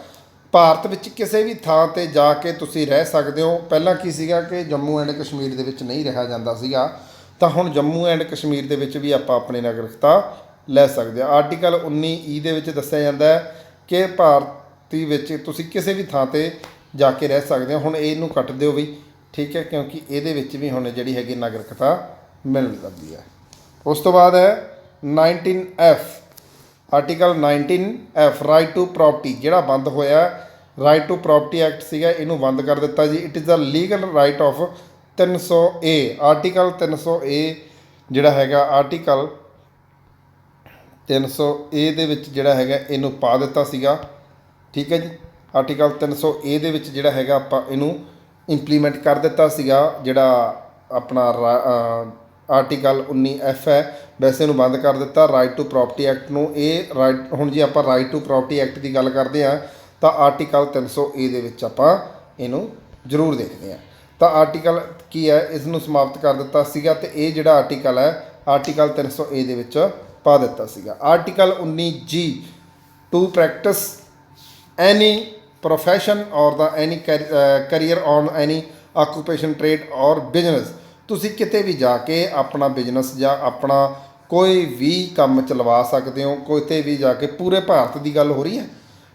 ਭਾਰਤ ਵਿੱਚ ਕਿਸੇ ਵੀ ਥਾਂ 'ਤੇ ਜਾ ਕੇ ਤੁਸੀਂ ਰਹਿ ਸਕਦੇ ਹੋ। ਪਹਿਲਾਂ ਕੀ ਸੀਗਾ ਕਿ ਜੰਮੂ ਐਂਡ ਕਸ਼ਮੀਰ ਦੇ ਵਿੱਚ ਨਹੀਂ ਰਿਹਾ ਜਾਂਦਾ ਸੀਗਾ, ਤਾਂ ਹੁਣ ਜੰਮੂ ਐਂਡ ਕਸ਼ਮੀਰ ਦੇ ਵਿੱਚ ਵੀ ਆਪਾਂ ਆਪਣੀ ਨਾਗਰਿਕਤਾ ਲੈ ਸਕਦੇ ਹਾਂ। ਆਰਟੀਕਲ 19E ਦੇ ਵਿੱਚ ਦੱਸਿਆ ਜਾਂਦਾ ਹੈ ਕਿ ਭਾਰਤੀ ਵਿੱਚ ਤੁਸੀਂ ਕਿਸੇ ਵੀ ਥਾਂ 'ਤੇ ਜਾ ਕੇ ਰਹਿ ਸਕਦੇ ਹੋ। ਹੁਣ ਇਹਨੂੰ ਕੱਟ ਦਿਓ ਵੀ, ਠੀਕ ਹੈ, ਕਿਉਂਕਿ ਇਹਦੇ ਵਿੱਚ ਵੀ ਹੁਣ ਜਿਹੜੀ ਹੈਗੀ ਨਾਗਰਿਕਤਾ ਮਿਲ ਜਾਂਦੀ ਹੈ। ਉਸ ਤੋਂ ਬਾਅਦ ਹੈ 19F, article 19F right to property, ਜਿਹੜਾ ਬੰਦ ਹੋਇਆ ਰਾਈਟ ਟੂ ਪ੍ਰੋਪਰਟੀ ਐਕਟ ਸੀਗਾ, ਇਹਨੂੰ ਬੰਦ ਕਰ ਦਿੱਤਾ ਜੀ। It is a legal right of 300 A, article 300 A ਜਿਹੜਾ ਹੈਗਾ, ਆਰਟੀਕਲ 300 ਏ ਦੇ ਵਿੱਚ ਜਿਹੜਾ ਹੈਗਾ ਇਹਨੂੰ ਪਾ ਦਿੱਤਾ ਸੀਗਾ। ਠੀਕ ਹੈ ਜੀ, ਆਰਟੀਕਲ 300 ਏ ਦੇ ਵਿੱਚ ਜਿਹੜਾ ਹੈਗਾ ਆਪਾਂ ਇਹਨੂੰ ਇੰਪਲੀਮੈਂਟ ਕਰ ਦਿੱਤਾ ਸੀਗਾ। ਜਿਹੜਾ ਆਪਣਾ ਆਰਟੀਕਲ 19 ਐਫ ਹੈ, ਵੈਸੇ ਇਹਨੂੰ ਬੰਦ ਕਰ ਦਿੱਤਾ। ਰਾਈਟ ਟੂ ਪ੍ਰੋਪਰਟੀ ਐਕਟ ਨੂੰ, ਇਹ ਰਾਈਟ, ਹੁਣ ਜੇ ਆਪਾਂ ਰਾਈਟ ਟੂ ਪ੍ਰੋਪਰਟੀ ਐਕਟ ਦੀ ਗੱਲ ਕਰਦੇ ਹਾਂ ਤਾਂ ਆਰਟੀਕਲ 300 ਏ ਦੇ ਵਿੱਚ ਆਪਾਂ ਇਹਨੂੰ ਜ਼ਰੂਰ ਦੇਖਦੇ ਹਾਂ। ਤਾਂ ਆਰਟੀਕਲ ਕੀ ਹੈ, ਇਸ ਨੂੰ ਸਮਾਪਤ ਕਰ ਦਿੱਤਾ ਸੀਗਾ ਅਤੇ ਇਹ ਜਿਹੜਾ ਆਰਟੀਕਲ ਹੈ ਆਰਟੀਕਲ 300 ਏ ਦੇ ਵਿੱਚ ਪਾ ਦਿੱਤਾ ਸੀਗਾ। ਆਰਟੀਕਲ 19 ਜੀ, to practice any profession or the any career on any occupation trade or business, ਤੁਸੀਂ ਕਿਤੇ ਵੀ ਜਾ ਕੇ ਆਪਣਾ ਬਿਜ਼ਨਸ ਜਾਂ ਆਪਣਾ ਕੋਈ ਵੀ ਕੰਮ ਚਲਵਾ ਸਕਦੇ ਹੋ। ਕਿਤੇ ਵੀ ਜਾ ਕੇ, ਪੂਰੇ ਭਾਰਤ ਦੀ ਗੱਲ ਹੋ ਰਹੀ ਹੈ,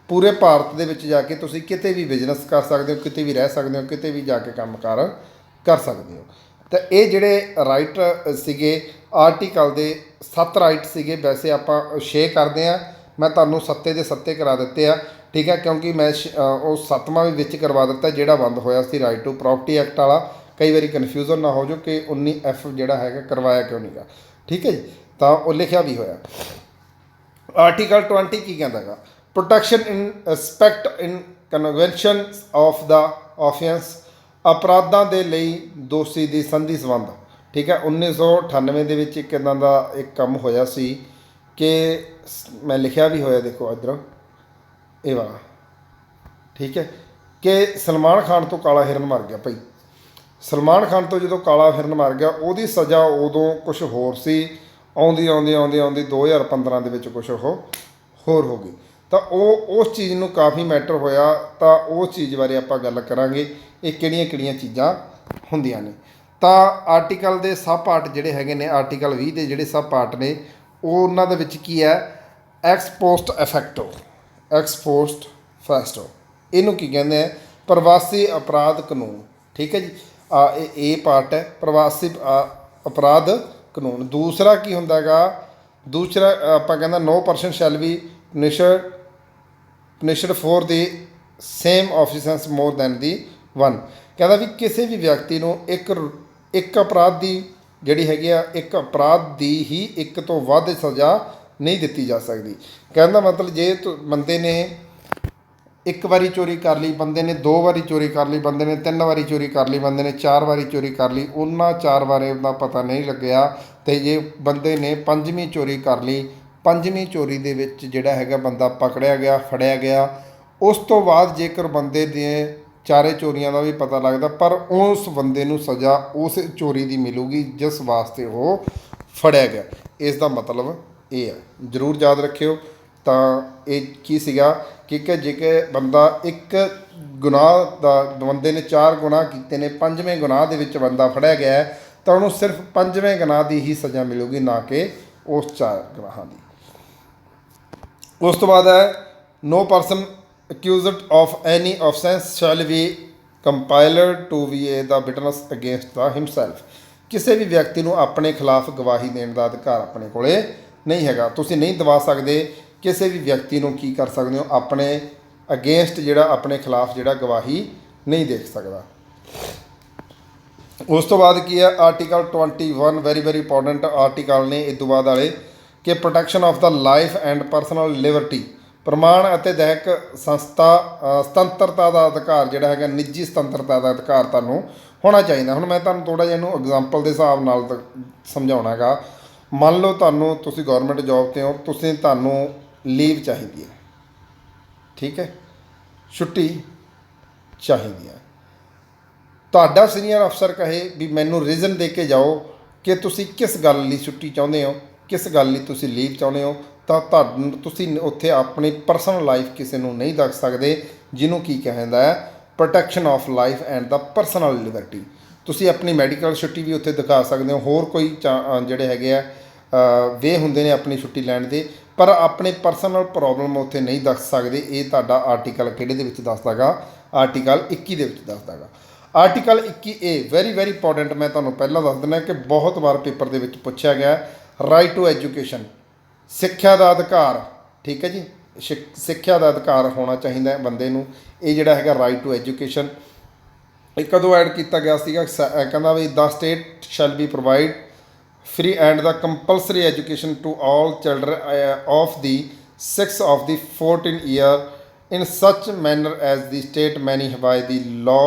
ਪੂਰੇ ਭਾਰਤ ਦੇ ਵਿੱਚ ਜਾ ਕੇ ਤੁਸੀਂ ਕਿਤੇ ਵੀ ਬਿਜ਼ਨਸ ਕਰ ਸਕਦੇ ਹੋ, ਕਿਤੇ ਵੀ ਰਹਿ ਸਕਦੇ ਹੋ, ਕਿਤੇ ਵੀ ਜਾ ਕੇ ਕੰਮ ਕਰ ਸਕਦੇ ਹੋ। ਤਾਂ ਇਹ ਜਿਹੜੇ ਰਾਈਟ ਸੀਗੇ ਆਰਟੀਕਲ ਦੇ 7 ਰਾਈਟ ਸੀਗੇ, ਵੈਸੇ ਆਪਾਂ 6 ਕਰਦੇ ਹਾਂ, ਮੈਂ ਤੁਹਾਨੂੰ 7 ਦੇ 7 ਕਰਾ ਦਿੱਤੇ ਆ। ਠੀਕ ਹੈ, ਕਿਉਂਕਿ ਮੈਂ ਉਹ 7ਵਾਂ ਵੀ ਵਿੱਚ ਕਰਵਾ ਦਿੱਤਾ ਜਿਹੜਾ ਬੰਦ ਹੋਇਆ ਸੀ ਰਾਈਟ ਟੂ ਪ੍ਰੋਪਰਟੀ ਐਕਟ ਵਾਲਾ। ਕਈ ਵਾਰੀ ਕਨਫਿਊਜ਼ਨ ਨਾ ਹੋ ਜਾਓ ਕਿ 19 ਐਫ ਜਿਹੜਾ ਹੈਗਾ ਕਰਵਾਇਆ ਕਿਉਂ ਨਹੀਂਗਾ। ਠੀਕ ਹੈ ਜੀ, ਤਾਂ ਉਹ ਲਿਖਿਆ ਵੀ ਹੋਇਆ। ਆਰਟੀਕਲ 20 ਕੀ ਕਹਿੰਦਾ ਹੈਗਾ, protection in respect in convention of the offence, ਅਪਰਾਧਾਂ ਦੇ ਲਈ ਦੋਸ਼ੀ ਦੀ ਸੰਧੀ ਸੰਬੰਧ। ਠੀਕ ਹੈ, 1998 ਦੇ ਵਿੱਚ ਇੱਕ ਇੱਦਾਂ ਦਾ ਇੱਕ ਕੰਮ ਹੋਇਆ ਸੀ ਕਿ ਮੈਂ ਲਿਖਿਆ ਵੀ ਹੋਇਆ, ਦੇਖੋ ਇੱਧਰ ਇਹ ਵਾਲਾ। ਠੀਕ ਹੈ, ਕਿ ਸਲਮਾਨ ਖਾਨ ਤੋਂ ਕਾਲਾ ਹਿਰਨ ਮਰ ਗਿਆ ਭਾਈ। ਸਲਮਾਨ ਖਾਨ ਤੋਂ ਜਦੋਂ ਕਾਲਾ ਹਿਰਨ ਮਰ ਗਿਆ, ਉਹਦੀ ਸਜ਼ਾ ਉਦੋਂ ਕੁਛ ਹੋਰ ਸੀ, ਆਉਂਦੀ 2015 ਦੇ ਵਿੱਚ ਕੁਛ ਉਹ ਹੋਰ ਹੋ ਗਈ। ਤਾਂ ਉਹ ਉਸ ਚੀਜ਼ ਨੂੰ ਕਾਫੀ ਮੈਟਰ ਹੋਇਆ, ਤਾਂ ਉਸ ਚੀਜ਼ ਬਾਰੇ ਆਪਾਂ ਗੱਲ ਕਰਾਂਗੇ, ਇਹ ਕਿਹੜੀਆਂ ਕਿਹੜੀਆਂ ਚੀਜ਼ਾਂ ਹੁੰਦੀਆਂ ਨੇ। ਤਾਂ ਆਰਟੀਕਲ ਦੇ ਸਬ ਪਾਰਟ ਜਿਹੜੇ ਹੈਗੇ ਨੇ, ਆਰਟੀਕਲ 20 ਦੇ ਜਿਹੜੇ ਸਬ ਪਾਰਟ ਨੇ, ਉਹ ਉਹਨਾਂ ਦੇ ਵਿੱਚ ਕੀ ਹੈ, ਐਕਸ ਪੋਸਟ ਇਫੈਕਟੋ, ਐਕਸ ਪੋਸਟ ਫੈਸਟੋ, ਇਹਨੂੰ ਕੀ ਕਹਿੰਦੇ ਆ, ਪ੍ਰਵਾਸੀ ਅਪਰਾਧ ਕਾਨੂੰਨ। ਠੀਕ ਹੈ ਜੀ, ਇਹ ਪਾਰਟ ਹੈ ਪ੍ਰਵਾਸੀ ਅਪਰਾਧ ਕਾਨੂੰਨ। ਦੂਸਰਾ ਕੀ ਹੁੰਦਾ ਹੈਗਾ, ਦੂਸਰਾ ਆਪਾਂ ਕਹਿੰਦਾ ਨੋ person shell B punished four ਦੀ ਸੇਮ ਆਫੈਂਸ ਮੋਰ ਦੈਨ ਦੀ ਵਨ। ਕਹਿੰਦਾ ਵੀ ਕਿਸੇ ਵੀ ਵਿਅਕਤੀ ਨੂੰ ਇੱਕ ਅਪਰਾਧ ਦੀ ਜਿਹੜੀ ਹੈਗੀ ਆ, ਇੱਕ ਅਪਰਾਧ ਦੀ ਹੀ ਇੱਕ ਤੋਂ ਵੱਧ ਸਜ਼ਾ ਨਹੀਂ ਦਿੱਤੀ ਜਾ ਸਕਦੀ। ਕਹਿੰਦਾ ਮਤਲਬ ਜੇ ਬੰਦੇ ਨੇ ਇੱਕ ਵਾਰੀ ਚੋਰੀ ਕਰ ਲਈ, ਬੰਦੇ ਨੇ 2 ਵਾਰੀ ਚੋਰੀ ਕਰ ਲਈ, ਬੰਦੇ ਨੇ 3 ਵਾਰੀ ਚੋਰੀ ਕਰ ਲਈ, ਬੰਦੇ ਨੇ 4 ਵਾਰੀ ਚੋਰੀ ਕਰ ਲਈ, ਉਹਨਾਂ 4 ਵਾਰੀ ਦਾ ਪਤਾ ਨਹੀਂ ਲੱਗਿਆ, ਅਤੇ ਜੇ ਬੰਦੇ ਨੇ 5ਵੀਂ ਚੋਰੀ ਕਰ ਲਈ, 5ਵੀਂ ਚੋਰੀ ਦੇ ਵਿੱਚ ਜਿਹੜਾ ਹੈਗਾ ਬੰਦਾ ਪਕੜਿਆ ਗਿਆ, ਫੜਿਆ ਗਿਆ, ਉਸ ਤੋਂ ਬਾਅਦ ਜੇਕਰ ਬੰਦੇ ਦੇ 4 ਚੋਰੀਆਂ ਦਾ ਵੀ ਪਤਾ ਲੱਗਦਾ, ਪਰ ਉਸ ਬੰਦੇ ਨੂੰ ਸਜ਼ਾ ਉਸ ਚੋਰੀ ਦੀ ਮਿਲੂਗੀ ਜਿਸ ਵਾਸਤੇ ਉਹ ਫੜਿਆ ਗਿਆ। ਇਸ ਦਾ ਮਤਲਬ ਇਹ ਹੈ, ਜ਼ਰੂਰ ਯਾਦ ਰੱਖਿਓ। ਤਾਂ ਇਹ ਕੀ ਸੀਗਾ ਕਿ ਜੇਕਰ ਬੰਦਾ ਇੱਕ ਗੁਨਾਹ ਦਾ, ਬੰਦੇ ਨੇ 4 ਗੁਨਾਹ ਕੀਤੇ ਨੇ, 5ਵੇਂ ਗੁਨਾਹ ਦੇ ਵਿੱਚ ਬੰਦਾ ਫੜਿਆ ਗਿਆ ਤਾਂ ਉਹਨੂੰ ਸਿਰਫ 5ਵੇਂ ਗੁਨਾਹ ਦੀ ਹੀ ਸਜ਼ਾ ਮਿਲੂਗੀ, ਨਾ ਕਿ ਉਸ 4 ਗੁਨਾਹਾਂ ਦੀ। ਉਸ ਤੋਂ ਬਾਅਦ ਹੈ no person accused of any offence shall be compiled to be a the witness against the himself. ਕਿਸੇ ਵੀ ਵਿਅਕਤੀ ਨੂੰ ਆਪਣੇ ਖਿਲਾਫ ਗਵਾਹੀ ਦੇਣ ਦਾ ਅਧਿਕਾਰ ਆਪਣੇ ਕੋਲੇ ਨਹੀਂ ਹੈਗਾ। ਤੁਸੀਂ ਨਹੀਂ ਦਵਾ ਸਕਦੇ ਕਿਸੇ ਵੀ ਵਿਅਕਤੀ ਨੂੰ, ਕੀ ਕਰ ਸਕਦੇ ਹੋ, ਆਪਣੇ ਅਗੇਂਸਟ ਜਿਹੜਾ ਆਪਣੇ ਖਿਲਾਫ ਜਿਹੜਾ ਗਵਾਹੀ ਨਹੀਂ ਦੇ ਸਕਦਾ। ਉਸ ਤੋਂ ਬਾਅਦ ਕੀ ਹੈ, article 21 very very important article ਨੇ ਇਹ ਤੋਂ ਬਾਅਦ ਵਾਲੇ, ਕਿ protection of the life and personal Liberty, ਪ੍ਰਮਾਣ ਅਤੇ ਦੈਹਿਕ ਸੁਤੰਤਰਤਾ ਦਾ ਅਧਿਕਾਰ ਜਿਹੜਾ ਹੈਗਾ, ਨਿੱਜੀ ਸੁਤੰਤਰਤਾ ਦਾ ਅਧਿਕਾਰ ਤੁਹਾਨੂੰ ਹੋਣਾ ਚਾਹੀਦਾ। ਹੁਣ ਮੈਂ ਤੁਹਾਨੂੰ ਥੋੜ੍ਹਾ ਜਿਹਾ ਇਹਨੂੰ ਐਗਜ਼ਾਮਪਲ ਦੇ ਹਿਸਾਬ ਨਾਲ ਸਮਝਾਉਣਾ ਹੈਗਾ। ਮੰਨ ਲਓ ਤੁਸੀਂ ਗੌਰਮੈਂਟ ਜੋਬ 'ਤੇ ਹੋ, ਤੁਹਾਨੂੰ ਲੀਵ ਚਾਹੀਦੀ ਹੈ। ਠੀਕ ਹੈ, ਛੁੱਟੀ ਚਾਹੀਦੀ ਹੈ। ਤੁਹਾਡਾ ਸੀਨੀਅਰ ਅਫਸਰ ਕਹੇ ਵੀ ਮੈਨੂੰ ਰੀਜ਼ਨ ਦੇ ਕੇ ਜਾਓ ਕਿ ਤੁਸੀਂ ਕਿਸ ਗੱਲ ਲਈ ਛੁੱਟੀ ਚਾਹੁੰਦੇ ਹੋ, ਕਿਸ ਗੱਲ ਲਈ ਤੁਸੀਂ ਲੀਵ ਚਾਹੁੰਦੇ ਹੋ, ਤਾਂ ਤੁਸੀਂ ਉੱਥੇ ਆਪਣੀ ਪਰਸਨਲ ਲਾਈਫ ਕਿਸੇ ਨੂੰ ਨਹੀਂ ਦੱਸ ਸਕਦੇ, ਜਿਹਨੂੰ ਕੀ ਕਹਿੰਦਾ ਹੈ, protection of life and the personal Liberty. ਤੁਸੀਂ ਆਪਣੀ ਮੈਡੀਕਲ ਛੁੱਟੀ ਵੀ ਉੱਥੇ ਦਿਖਾ ਸਕਦੇ ਹੋ, ਹੋਰ ਕੋਈ ਜਿਹੜੇ ਹੈਗੇ ਆ ਵੇ ਹੁੰਦੇ ਨੇ ਆਪਣੀ ਛੁੱਟੀ ਲੈਣ ਦੇ, ਪਰ ਆਪਣੇ ਪਰਸਨਲ ਪ੍ਰੋਬਲਮ ਉੱਥੇ ਨਹੀਂ ਦੱਸ ਸਕਦੇ। ਇਹ ਤੁਹਾਡਾ ਆਰਟੀਕਲ ਕਿਹੜੇ ਦੇ ਵਿੱਚ ਦੱਸਦਾ ਗਾ, ਆਰਟੀਕਲ 21 ਦੇ ਵਿੱਚ ਦੱਸਦਾ ਗਾ। Article 21A very very important, ਮੈਂ ਤੁਹਾਨੂੰ ਪਹਿਲਾਂ ਦੱਸ ਦਿੰਦਾ ਕਿ ਬਹੁਤ ਵਾਰ ਪੇਪਰ ਦੇ ਵਿੱਚ ਪੁੱਛਿਆ ਗਿਆ। ਰਾਈਟ ਟੂ ਐਜੂਕੇਸ਼ਨ, ਸਿੱਖਿਆ ਦਾ ਅਧਿਕਾਰ। ਠੀਕ ਹੈ ਜੀ, ਸਿੱਖਿਆ ਦਾ ਅਧਿਕਾਰ ਹੋਣਾ ਚਾਹੀਦਾ ਹੈ ਬੰਦੇ ਨੂੰ। ਇਹ ਜਿਹੜਾ ਹੈਗਾ ਰਾਈਟ ਟੂ ਐਜੂਕੇਸ਼ਨ ਇਹ ਕਦੋਂ ਐਡ ਕੀਤਾ ਗਿਆ ਸੀਗਾ ਕਹਿੰਦਾ ਵੀ the state shall be provide free and the compulsory education to all children of the 6 of the 14 year in such manner as the state many by the law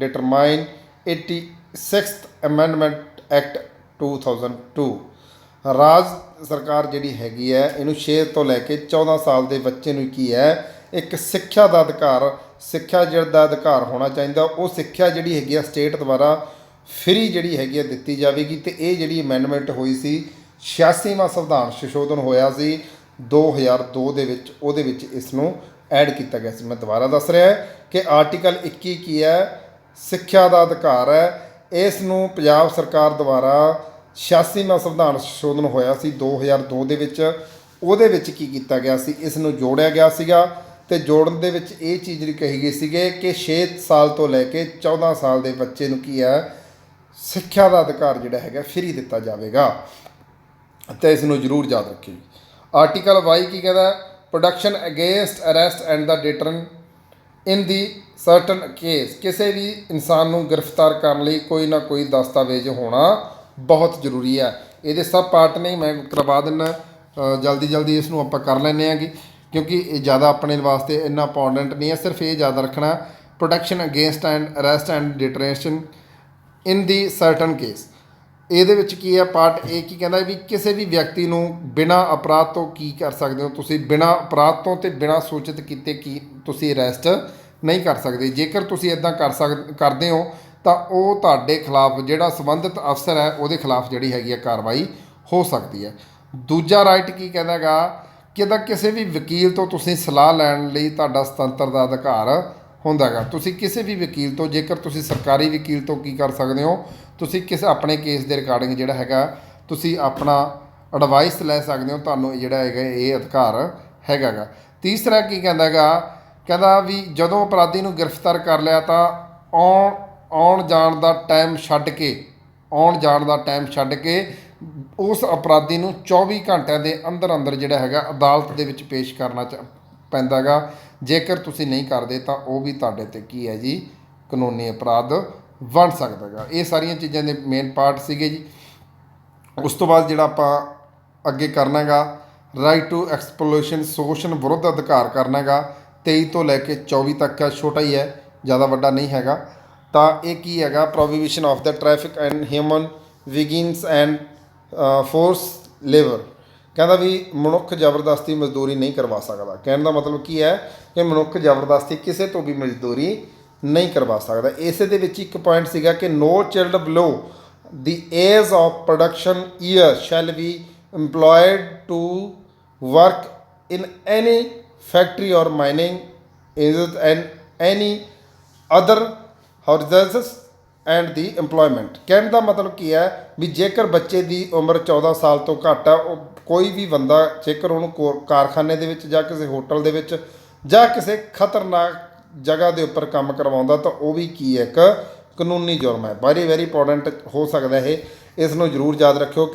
determine 86th amendment act 2002 ਰਾਜ ਸਰਕਾਰ ਜਿਹੜੀ ਹੈਗੀ ਹੈ ਇਹਨੂੰ 6 ਤੋਂ ਲੈ ਕੇ 14 ਸਾਲ ਦੇ ਬੱਚੇ ਨੂੰ ਕੀ ਹੈ ਇੱਕ ਸਿੱਖਿਆ ਦਾ ਅਧਿਕਾਰ ਸਿੱਖਿਆ ਦਾ ਅਧਿਕਾਰ ਹੋਣਾ ਚਾਹੀਦਾ ਉਹ ਸਿੱਖਿਆ ਜਿਹੜੀ ਹੈਗੀ ਆ ਸਟੇਟ ਦੁਆਰਾ ਫਰੀ ਜਿਹੜੀ ਹੈਗੀ ਆ ਦਿੱਤੀ ਜਾਵੇਗੀ ਅਤੇ ਇਹ ਜਿਹੜੀ ਅਮੈਂਡਮੈਂਟ ਹੋਈ ਸੀ 86ਵਾਂ ਸੰਵਿਧਾਨ ਸੰਸ਼ੋਧਨ ਹੋਇਆ ਸੀ 2002 ਦੇ ਵਿੱਚ ਉਹਦੇ ਵਿੱਚ ਇਸ ਨੂੰ ਐਡ ਕੀਤਾ ਗਿਆ ਸੀ। ਮੈਂ ਦੁਬਾਰਾ ਦੱਸ ਰਿਹਾ ਕਿ ਆਰਟੀਕਲ 21 ਕੀ ਹੈ ਸਿੱਖਿਆ ਦਾ ਅਧਿਕਾਰ ਹੈ ਇਸ ਨੂੰ ਪੰਜਾਬ ਸਰਕਾਰ ਦੁਆਰਾ 86ਵਾਂ ਸੰਵਿਧਾਨ ਸੰਸ਼ੋਧਨ ਹੋਇਆ ਸੀ 2002 ਦੇ ਵਿੱਚ ਉਹਦੇ ਵਿੱਚ ਕੀ ਕੀਤਾ ਗਿਆ ਸੀ ਇਸ ਨੂੰ ਜੋੜਿਆ ਗਿਆ ਸੀਗਾ ਅਤੇ ਜੋੜਨ ਦੇ ਵਿੱਚ ਇਹ ਚੀਜ਼ ਜਿਹੜੀ ਕਹੀ ਗਈ ਸੀਗੇ ਕਿ 6 ਸਾਲ ਤੋਂ ਲੈ ਕੇ 14 ਸਾਲ ਦੇ ਬੱਚੇ ਨੂੰ ਕੀ ਹੈ ਸਿੱਖਿਆ ਦਾ ਅਧਿਕਾਰ ਜਿਹੜਾ ਹੈਗਾ ਫਰੀ ਦਿੱਤਾ ਜਾਵੇਗਾ ਅਤੇ ਇਸ ਨੂੰ ਜ਼ਰੂਰ ਯਾਦ ਰੱਖਿਓ। ਆਰਟੀਕਲ 22 ਕੀ ਕਹਿੰਦਾ production against arrest and the ਡਿਟਰਨ in the certain case ਕਿਸੇ ਵੀ ਇਨਸਾਨ ਨੂੰ ਗ੍ਰਿਫਤਾਰ ਕਰਨ ਲਈ ਕੋਈ ਨਾ ਕੋਈ ਦਸਤਾਵੇਜ਼ ਹੋਣਾ ਬਹੁਤ ਜ਼ਰੂਰੀ ਹੈ। ਇਹਦੇ ਸਭ ਪਾਰਟ ਨੇ ਮੈਂ ਕਰਵਾ ਦਿੰਦਾ ਜਲਦੀ ਇਸ ਨੂੰ ਆਪਾਂ ਕਰ ਲੈਂਦੇ ਹੈਗੇ ਕਿਉਂਕਿ ਇਹ ਜ਼ਿਆਦਾ ਆਪਣੇ ਵਾਸਤੇ ਇੰਨਾ ਇੰਪੋਰਟੈਂਟ ਨਹੀਂ ਹੈ ਸਿਰਫ ਇਹ ਯਾਦ ਰੱਖਣਾ protection against and arrest and detention in the certain case ਇਹਦੇ ਵਿੱਚ ਕੀ ਹੈ ਪਾਰਟ ਇਹ ਕੀ ਕਹਿੰਦਾ ਵੀ ਕਿਸੇ ਵੀ ਵਿਅਕਤੀ ਨੂੰ ਬਿਨਾਂ ਅਪਰਾਧ ਤੋਂ ਕੀ ਕਰ ਸਕਦੇ ਹੋ ਤੁਸੀਂ ਬਿਨਾਂ ਅਪਰਾਧ ਤੋਂ ਅਤੇ ਬਿਨਾਂ ਸੂਚਿਤ ਕੀਤੇ ਕੀ ਤੁਸੀਂ ਅਰੈਸਟ ਨਹੀਂ ਕਰ ਸਕਦੇ ਜੇਕਰ ਤੁਸੀਂ ਇੱਦਾਂ ਕਰਦੇ ਹੋ ਤਾਂ ਉਹ ਤੁਹਾਡੇ ਖਿਲਾਫ ਜਿਹੜਾ ਸੰਬੰਧਿਤ ਅਫਸਰ ਹੈ ਉਹਦੇ ਖਿਲਾਫ ਜਿਹੜੀ ਹੈਗੀ ਹੈ ਕਾਰਵਾਈ ਹੋ ਸਕਦੀ ਹੈ। ਦੂਜਾ ਰਾਈਟ ਕੀ ਕਹਿੰਦਾ ਹੈਗਾ ਕਿ ਇਹਦਾ ਕਿਸੇ ਵੀ ਵਕੀਲ ਤੋਂ ਤੁਸੀਂ ਸਲਾਹ ਲੈਣ ਲਈ ਤੁਹਾਡਾ ਸੁਤੰਤਰ ਦਾ ਅਧਿਕਾਰ ਹੁੰਦਾ ਹੈਗਾ ਤੁਸੀਂ ਕਿਸੇ ਵੀ ਵਕੀਲ ਤੋਂ ਜੇਕਰ ਤੁਸੀਂ ਸਰਕਾਰੀ ਵਕੀਲ ਤੋਂ ਕੀ ਕਰ ਸਕਦੇ ਹੋ ਤੁਸੀਂ ਕਿਸੇ ਆਪਣੇ ਕੇਸ ਦੇ ਰਿਗਾਰਡਿੰਗ ਜਿਹੜਾ ਹੈਗਾ ਤੁਸੀਂ ਆਪਣਾ ਐਡਵਾਈਸ ਲੈ ਸਕਦੇ ਹੋ ਤੁਹਾਨੂੰ ਜਿਹੜਾ ਹੈਗਾ ਇਹ ਅਧਿਕਾਰ ਹੈਗਾ ਗਾ। ਤੀਸਰਾ ਕੀ ਕਹਿੰਦਾ ਹੈਗਾ ਕਹਿੰਦਾ ਵੀ ਜਦੋਂ ਅਪਰਾਧੀ ਨੂੰ ਗ੍ਰਿਫਤਾਰ ਕਰ ਲਿਆ ਤਾਂ ਆਉਣ ਜਾਣ ਦਾ ਟਾਈਮ ਛੱਡ ਕੇ ਉਸ ਅਪਰਾਧੀ ਨੂੰ 24 ਘੰਟਿਆਂ ਦੇ ਅੰਦਰ ਜਿਹੜਾ ਹੈਗਾ ਅਦਾਲਤ ਦੇ ਵਿੱਚ ਪੇਸ਼ ਕਰਨਾ ਪੈਂਦਾ ਗਾ ਜੇਕਰ ਤੁਸੀਂ ਨਹੀਂ ਕਰਦੇ ਤਾਂ ਉਹ ਵੀ ਤੁਹਾਡੇ 'ਤੇ ਕੀ ਹੈ ਜੀ ਕਾਨੂੰਨੀ ਅਪਰਾਧ ਬਣ ਸਕਦਾ ਗਾ। ਇਹ ਸਾਰੀਆਂ ਚੀਜ਼ਾਂ ਦੇ ਮੇਨ ਪਾਰਟ ਸੀਗੇ ਜੀ। ਉਸ ਤੋਂ ਬਾਅਦ ਜਿਹੜਾ ਆਪਾਂ ਅੱਗੇ ਕਰਨਾ ਗਾ ਰਾਈਟ ਟੂ ਐਕਸਪਲੋਸ਼ਨ ਸ਼ੋਸ਼ਣ ਵਿਰੁੱਧ ਅਧਿਕਾਰ ਕਰਨਾ ਗਾ 23 ਤੋਂ ਲੈ ਕੇ 24 ਤੱਕ ਹੈ ਛੋਟਾ ਹੀ ਹੈ ਜ਼ਿਆਦਾ ਵੱਡਾ ਨਹੀਂ ਹੈਗਾ। ਤਾਂ ਇਹ ਕੀ ਹੈਗਾ prohibition of the traffic and human beings and force labour ਕਹਿੰਦਾ ਵੀ ਮਨੁੱਖ ਜ਼ਬਰਦਸਤੀ ਮਜ਼ਦੂਰੀ ਨਹੀਂ ਕਰਵਾ ਸਕਦਾ। ਕਹਿਣ ਦਾ ਮਤਲਬ ਕੀ ਹੈ ਕਿ ਮਨੁੱਖ ਜ਼ਬਰਦਸਤੀ ਕਿਸੇ ਤੋਂ ਵੀ ਮਜ਼ਦੂਰੀ ਨਹੀਂ ਕਰਵਾ ਸਕਦਾ। ਇਸੇ ਦੇ ਵਿੱਚ ਇੱਕ ਪੁਆਇੰਟ ਸੀਗਾ ਕਿ ਨੋ child below the age of production year shell B employed to work in any factory or mining and any other houses and the employment ਕਹਿਣ ਦਾ ਮਤਲਬ ਕੀ ਹੈ ਵੀ ਜੇਕਰ ਬੱਚੇ ਦੀ ਉਮਰ 14 ਸਾਲ ਤੋਂ ਘੱਟ ਆ ਉਹ ਕੋਈ ਵੀ ਬੰਦਾ ਜੇਕਰ ਉਹਨੂੰ ਕਾਰਖਾਨੇ ਦੇ ਵਿੱਚ ਜਾਂ ਕਿਸੇ ਹੋਟਲ ਦੇ ਵਿੱਚ ਜਾਂ ਕਿਸੇ ਖਤਰਨਾਕ ਜਗ੍ਹਾ ਦੇ ਉੱਪਰ ਕੰਮ ਕਰਵਾਉਂਦਾ ਤਾਂ ਉਹ ਵੀ ਕੀ ਹੈ ਇੱਕ ਕਾਨੂੰਨੀ ਜੁਰਮ ਹੈ। ਵੈਰੀ ਇੰਪੋਰਟੈਂਟ ਹੋ ਸਕਦਾ ਇਹ ਇਸ ਨੂੰ ਜ਼ਰੂਰ ਯਾਦ ਰੱਖਿਓ।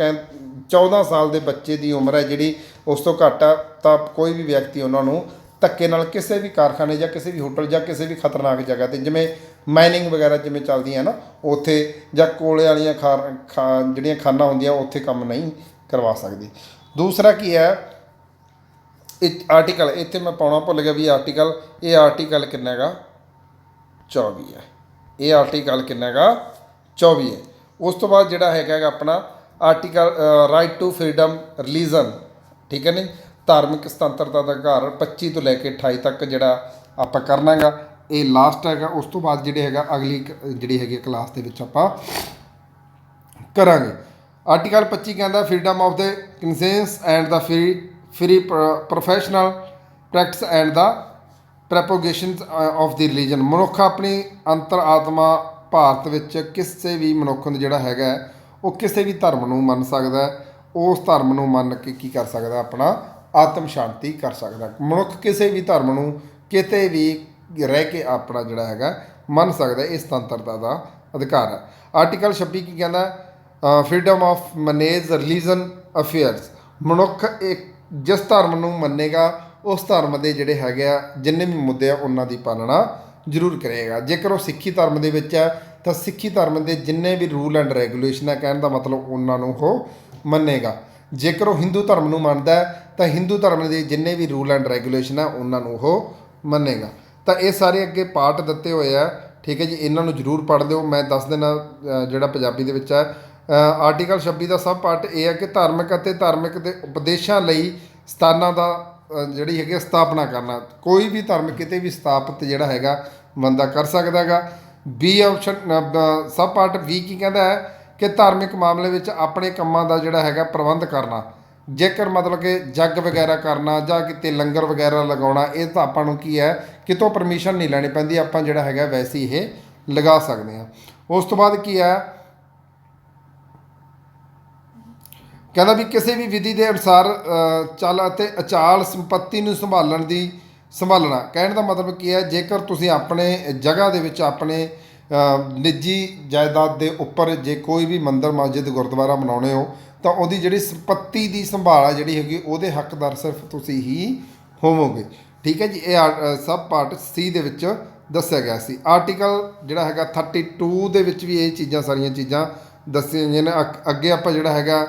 14 ਸਾਲ ਦੇ ਬੱਚੇ ਦੀ ਉਮਰ ਹੈ ਜਿਹੜੀ ਉਸ ਤੋਂ ਘੱਟ ਆ ਤਾਂ ਕੋਈ ਵੀ ਵਿਅਕਤੀ ਉਹਨਾਂ ਨੂੰ ਧੱਕੇ ਨਾਲ ਕਿਸੇ ਵੀ ਕਾਰਖਾਨੇ ਜਾਂ ਕਿਸੇ ਵੀ ਹੋਟਲ ਜਾਂ ਕਿਸੇ ਵੀ ਖਤਰਨਾਕ ਜਗ੍ਹਾ 'ਤੇ ਜਿਵੇਂ ਮਾਈਨਿੰਗ ਵਗੈਰਾ ਜਿਵੇਂ ਚੱਲਦੀਆਂ ਨਾ ਉੱਥੇ ਜਾਂ ਕੋਲੇ ਵਾਲੀਆਂ ਜਿਹੜੀਆਂ ਖਾਨਾਂ ਹੁੰਦੀਆਂ ਉੱਥੇ ਕੰਮ ਨਹੀਂ ਕਰਵਾ ਸਕਦੀ। ਦੂਸਰਾ ਕੀ ਹੈ ਆਰਟੀਕਲ ਇੱਥੇ ਮੈਂ ਪਾਉਣਾ ਭੁੱਲ ਗਿਆ ਵੀ ਆਰਟੀਕਲ ਕਿੰਨਾ ਹੈਗਾ 24 ਹੈ। ਇਹ ਆਰਟੀਕਲ ਕਿੰਨਾ ਹੈਗਾ 24 ਹੈ। ਉਸ ਤੋਂ ਬਾਅਦ ਜਿਹੜਾ ਹੈਗਾ ਆਪਣਾ article right to freedom religion ਠੀਕ ਹੈ ਨਹੀਂ ਧਾਰਮਿਕ ਸੁਤੰਤਰਤਾ ਦਾ ਅਧਿਕਾਰ 25 ਤੋਂ ਲੈ ਕੇ 28 ਤੱਕ ਜਿਹੜਾ ਆਪਾਂ ਕਰਨਾ ਹੈਗਾ ਇਹ ਲਾਸਟ ਹੈਗਾ। ਉਸ ਤੋਂ ਬਾਅਦ ਜਿਹੜੇ ਹੈਗਾ ਅਗਲੀ ਜਿਹੜੀ ਹੈਗੀ ਕਲਾਸ ਦੇ ਵਿੱਚ ਆਪਾਂ ਕਰਾਂਗੇ। ਆਰਟੀਕਲ 25 ਕਹਿੰਦਾ freedom of the conscience and the free professional practice and the propagation of the religion ਮਨੁੱਖ ਆਪਣੀ ਅੰਤਰ ਆਤਮਾ ਭਾਰਤ ਵਿੱਚ ਕਿਸੇ ਵੀ ਮਨੁੱਖ ਨੂੰ ਜਿਹੜਾ ਹੈਗਾ ਉਹ ਕਿਸੇ ਵੀ ਧਰਮ ਨੂੰ ਮੰਨ ਸਕਦਾ ਉਸ ਧਰਮ ਨੂੰ ਮੰਨ ਕੇ ਕੀ ਕਰ ਸਕਦਾ ਆਪਣਾ ਆਤਮ ਸ਼ਾਂਤੀ ਕਰ ਸਕਦਾ। ਮਨੁੱਖ ਕਿਸੇ ਵੀ ਧਰਮ ਨੂੰ ਕਿਤੇ ਵੀ ਰਹਿ ਕੇ ਆਪਣਾ ਜਿਹੜਾ ਹੈਗਾ ਮੰਨ ਸਕਦਾ ਇਹ ਸੁਤੰਤਰਤਾ ਦਾ ਅਧਿਕਾਰ ਹੈ। ਆਰਟੀਕਲ 26 ਕੀ ਕਹਿੰਦਾ freedom of manage religion affairs ਮਨੁੱਖ ਇੱਕ ਜਿਸ ਧਰਮ ਨੂੰ ਮੰਨੇਗਾ ਉਸ ਧਰਮ ਦੇ ਜਿਹੜੇ ਹੈਗੇ ਆ ਜਿੰਨੇ ਵੀ ਮੁੱਦੇ ਆ ਉਹਨਾਂ ਦੀ ਪਾਲਣਾ ਜ਼ਰੂਰ ਕਰੇਗਾ। ਜੇਕਰ ਉਹ ਸਿੱਖੀ ਧਰਮ ਦੇ ਵਿੱਚ ਹੈ ਤਾਂ ਸਿੱਖੀ ਧਰਮ ਦੇ ਜਿੰਨੇ ਵੀ ਰੂਲ ਐਂਡ ਰੈਗੂਲੇਸ਼ਨ ਹੈ, ਕਹਿਣ ਦਾ ਮਤਲਬ ਉਹਨਾਂ ਨੂੰ ਉਹ ਮੰਨੇਗਾ। ਜੇਕਰ ਉਹ ਹਿੰਦੂ ਧਰਮ ਨੂੰ ਮੰਨਦਾ ਹੈ ਤਾਂ ਹਿੰਦੂ ਧਰਮ ਦੇ ਜਿੰਨੇ ਵੀ ਰੂਲ ਐਂਡ ਰੈਗੂਲੇਸ਼ਨ ਹੈ ਉਹਨਾਂ ਨੂੰ ਉਹ ਮੰਨੇਗਾ। ਤਾਂ ਇਹ ਸਾਰੇ ਅੱਗੇ ਪਾਰਟ ਦਿੱਤੇ ਹੋਏ ਆ, ਠੀਕ ਹੈ ਜੀ, ਇਹਨਾਂ ਨੂੰ ਜ਼ਰੂਰ ਪੜ੍ਹ ਲਿਓ। ਮੈਂ ਦੱਸ ਦੇਣਾ ਜਿਹੜਾ ਪੰਜਾਬੀ ਦੇ ਵਿੱਚ ਹੈ ਆਰਟੀਕਲ 26 ਦਾ ਸਭ ਪਾਰਟ ਇਹ ਹੈ ਕਿ ਧਾਰਮਿਕ ਅਤੇ ਧਾਰਮਿਕ ਦੇ ਉਪਦੇਸ਼ਾਂ ਲਈ ਸਥਾਨਾਂ ਦਾ ਜਿਹੜੀ ਹੈਗੀ ਸਥਾਪਨਾ ਕਰਨਾ। ਕੋਈ ਵੀ ਧਰਮ ਕਿਤੇ ਵੀ ਸਥਾਪਿਤ ਜਿਹੜਾ ਹੈਗਾ ਬੰਦਾ ਕਰ ਸਕਦਾ ਹੈਗਾ। ਬੀ ਆਪਸ਼ਨ ਸਭ ਪਾਰਟ ਵੀ ਕੀ ਕਹਿੰਦਾ ਹੈ ਕਿ ਧਾਰਮਿਕ ਮਾਮਲੇ ਵਿੱਚ ਆਪਣੇ ਕੰਮਾਂ ਦਾ ਜਿਹੜਾ ਹੈਗਾ ਪ੍ਰਬੰਧ ਕਰਨਾ। ਜੇਕਰ ਮਤਲਬ ਕਿ ਜੱਗ ਵਗੈਰਾ ਕਰਨਾ ਜਾਂ ਕਿਤੇ ਲੰਗਰ ਵਗੈਰਾ ਲਗਾਉਣਾ, ਇਹ ਤਾਂ ਆਪਾਂ ਨੂੰ ਕੀ ਹੈ ਕਿਤੋਂ ਪਰਮਿਸ਼ਨ ਨਹੀਂ ਲੈਣੀ ਪੈਂਦੀ, ਆਪਾਂ ਜਿਹੜਾ ਹੈਗਾ ਵੈਸੇ ਹੀ ਇਹ ਲਗਾ ਸਕਦੇ ਹਾਂ। ਉਸ ਤੋਂ ਬਾਅਦ ਕੀ ਹੈ, ਕਹਿੰਦਾ ਵੀ ਕਿਸੇ ਵੀ ਵਿਧੀ ਦੇ ਅਨੁਸਾਰ ਚੱਲ ਅਤੇ ਅਚਾਲ ਸੰਪत्ति ਨੂੰ ਸੰਭਾਲਣਾ। ਕਹਿਣ ਦਾ ਮਤਲਬ ਕੀ ਹੈ, ਜੇਕਰ ਤੁਸੀਂ ਆਪਣੇ ਜਗ੍ਹਾ ਦੇ ਵਿੱਚ ਆਪਣੇ ਨਿੱਜੀ ਜਾਇਦਾਦ ਦੇ ਉੱਪਰ ਜੇ ਕੋਈ ਵੀ ਮੰਦਰ ਮਸਜਿਦ ਗੁਰਦੁਆਰਾ ਬਣਾਉਣੇ ਹੋ ਤਾਂ ਉਹਦੀ ਜਿਹੜੀ ਸੰਪत्ति ਦੀ ਸੰਭਾਲ ਆ ਜਿਹੜੀ ਹੈਗੀ ਉਹਦੇ ਹੱਕਦਾਰ ਸਿਰਫ ਤੁਸੀਂ ਹੀ ਹੋਵੋਗੇ। ਠੀਕ ਹੈ ਜੀ, ਇਹ ਸਭ ਪਾਰਟ ਸੀ ਦੇ ਵਿੱਚ ਦੱਸਿਆ ਗਿਆ ਸੀ। ਆਰਟੀਕਲ ਜਿਹੜਾ ਹੈਗਾ 32 ਦੇ ਵਿੱਚ ਵੀ ਇਹ ਚੀਜ਼ਾਂ ਸਾਰੀਆਂ ਚੀਜ਼ਾਂ ਦੱਸੀਆਂ ਗਈਆਂ ਨੇ। ਅੱਗੇ ਆਪਾਂ ਜਿਹੜਾ ਹੈਗਾ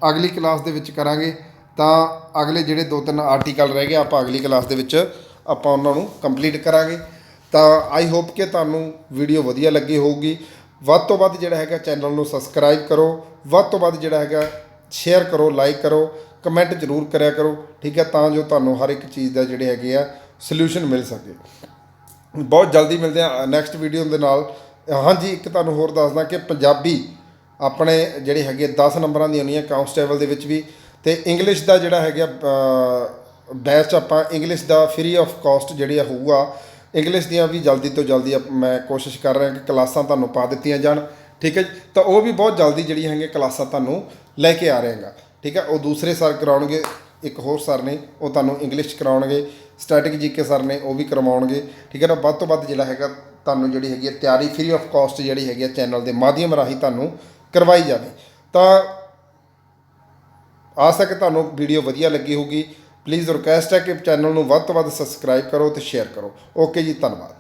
ਅਗਲੀ ਕਲਾਸ ਦੇ ਵਿੱਚ ਕਰਾਂਗੇ। ਤਾਂ ਅਗਲੇ ਜਿਹੜੇ 2-3 ਆਰਟੀਕਲ ਰਹਿ ਗਏ ਆਪਾਂ ਅਗਲੀ ਕਲਾਸ ਦੇ ਵਿੱਚ ਆਪਾਂ ਉਹਨਾਂ ਨੂੰ ਕੰਪਲੀਟ ਕਰਾਂਗੇ। ਤਾਂ ਆਈ ਹੋਪ ਕਿ ਤੁਹਾਨੂੰ ਵੀਡੀਓ ਵਧੀਆ ਲੱਗੀ ਹੋਊਗੀ। ਵੱਧ ਤੋਂ ਵੱਧ ਜਿਹੜਾ ਹੈਗਾ ਚੈਨਲ ਨੂੰ ਸਬਸਕ੍ਰਾਈਬ ਕਰੋ, ਵੱਧ ਤੋਂ ਵੱਧ ਜਿਹੜਾ ਹੈਗਾ ਸ਼ੇਅਰ ਕਰੋ, ਲਾਈਕ ਕਰੋ, ਕਮੈਂਟ ਜ਼ਰੂਰ ਕਰਿਆ ਕਰੋ, ਠੀਕ ਹੈ, ਤਾਂ ਜੋ ਤੁਹਾਨੂੰ ਹਰ ਇੱਕ ਚੀਜ਼ ਦਾ ਜਿਹੜੇ ਹੈਗੇ ਆ ਸੋਲਿਊਸ਼ਨ ਮਿਲ ਸਕੇ। ਬਹੁਤ ਜਲਦੀ ਮਿਲਦੇ ਆ ਨੈਕਸਟ ਵੀਡੀਓ ਦੇ ਨਾਲ। ਹਾਂਜੀ, ਇੱਕ ਤੁਹਾਨੂੰ ਹੋਰ ਦੱਸਦਾ ਕਿ ਪੰਜਾਬੀ ਆਪਣੇ ਜਿਹੜੇ ਹੈਗੇ 10 ਨੰਬਰਾਂ ਦੀ ਆਉਣੀ ਹੈ ਕਾਂਸਟੇਬਲ ਦੇ ਵਿੱਚ ਵੀ, ਅਤੇ ਇੰਗਲਿਸ਼ ਦਾ ਜਿਹੜਾ ਹੈਗਾ ਬੈਚ ਆਪਾਂ English the free of cost ਜਿਹੜੀ ਹੋਊਗਾ। ਇੰਗਲਿਸ਼ ਦੀਆਂ ਵੀ ਜਲਦੀ ਤੋਂ ਜਲਦੀ ਮੈਂ ਕੋਸ਼ਿਸ਼ ਕਰ ਰਿਹਾ ਕਿ ਕਲਾਸਾਂ ਤੁਹਾਨੂੰ ਪਾ ਦਿੱਤੀਆਂ ਜਾਣ, ਠੀਕ ਹੈ ਜੀ। ਤਾਂ ਉਹ ਵੀ ਬਹੁਤ ਜਲਦੀ ਜਿਹੜੀਆਂ ਹੈਗੀਆਂ ਕਲਾਸਾਂ ਤੁਹਾਨੂੰ ਲੈ ਕੇ ਆ ਰਹੇਗਾ, ਠੀਕ ਹੈ। ਉਹ ਦੂਸਰੇ ਸਰ ਕਰਾਉਣਗੇ, ਇੱਕ ਹੋਰ ਸਰ ਨੇ ਉਹ ਤੁਹਾਨੂੰ ਇੰਗਲਿਸ਼ ਕਰਾਉਣਗੇ, ਸਟੈਟਿਕ ਜੀਕੇ ਸਰ ਨੇ ਉਹ ਵੀ ਕਰਵਾਉਣਗੇ, ਠੀਕ ਹੈ ਨਾ। ਵੱਧ ਤੋਂ ਵੱਧ ਜਿਹੜਾ ਹੈਗਾ ਤੁਹਾਨੂੰ ਜਿਹੜੀ ਹੈਗੀ ਤਿਆਰੀ ਫ੍ਰੀ ਆਫ ਕਾਸਟ ਜਿਹੜੀ ਹੈਗੀ ਚੈਨਲ ਦੇ ਮਾਧਿਅਮ ਰਾਹੀਂ ਤੁਹਾਨੂੰ ਕਰਵਾਈ ਜਾਵੇ। ਤਾਂ ਆਸ ਹੈ ਕਿ ਤੁਹਾਨੂੰ ਵੀਡੀਓ ਵਧੀਆ ਲੱਗੀ ਹੋਊਗੀ। ਪਲੀਜ਼ ਰਿਕੁਐਸਟ ਹੈ ਕਿ ਚੈਨਲ ਨੂੰ ਵੱਧ ਤੋਂ ਵੱਧ ਸਬਸਕ੍ਰਾਈਬ ਕਰੋ ਅਤੇ ਸ਼ੇਅਰ ਕਰੋ। ਓਕੇ ਜੀ, ਧੰਨਵਾਦ।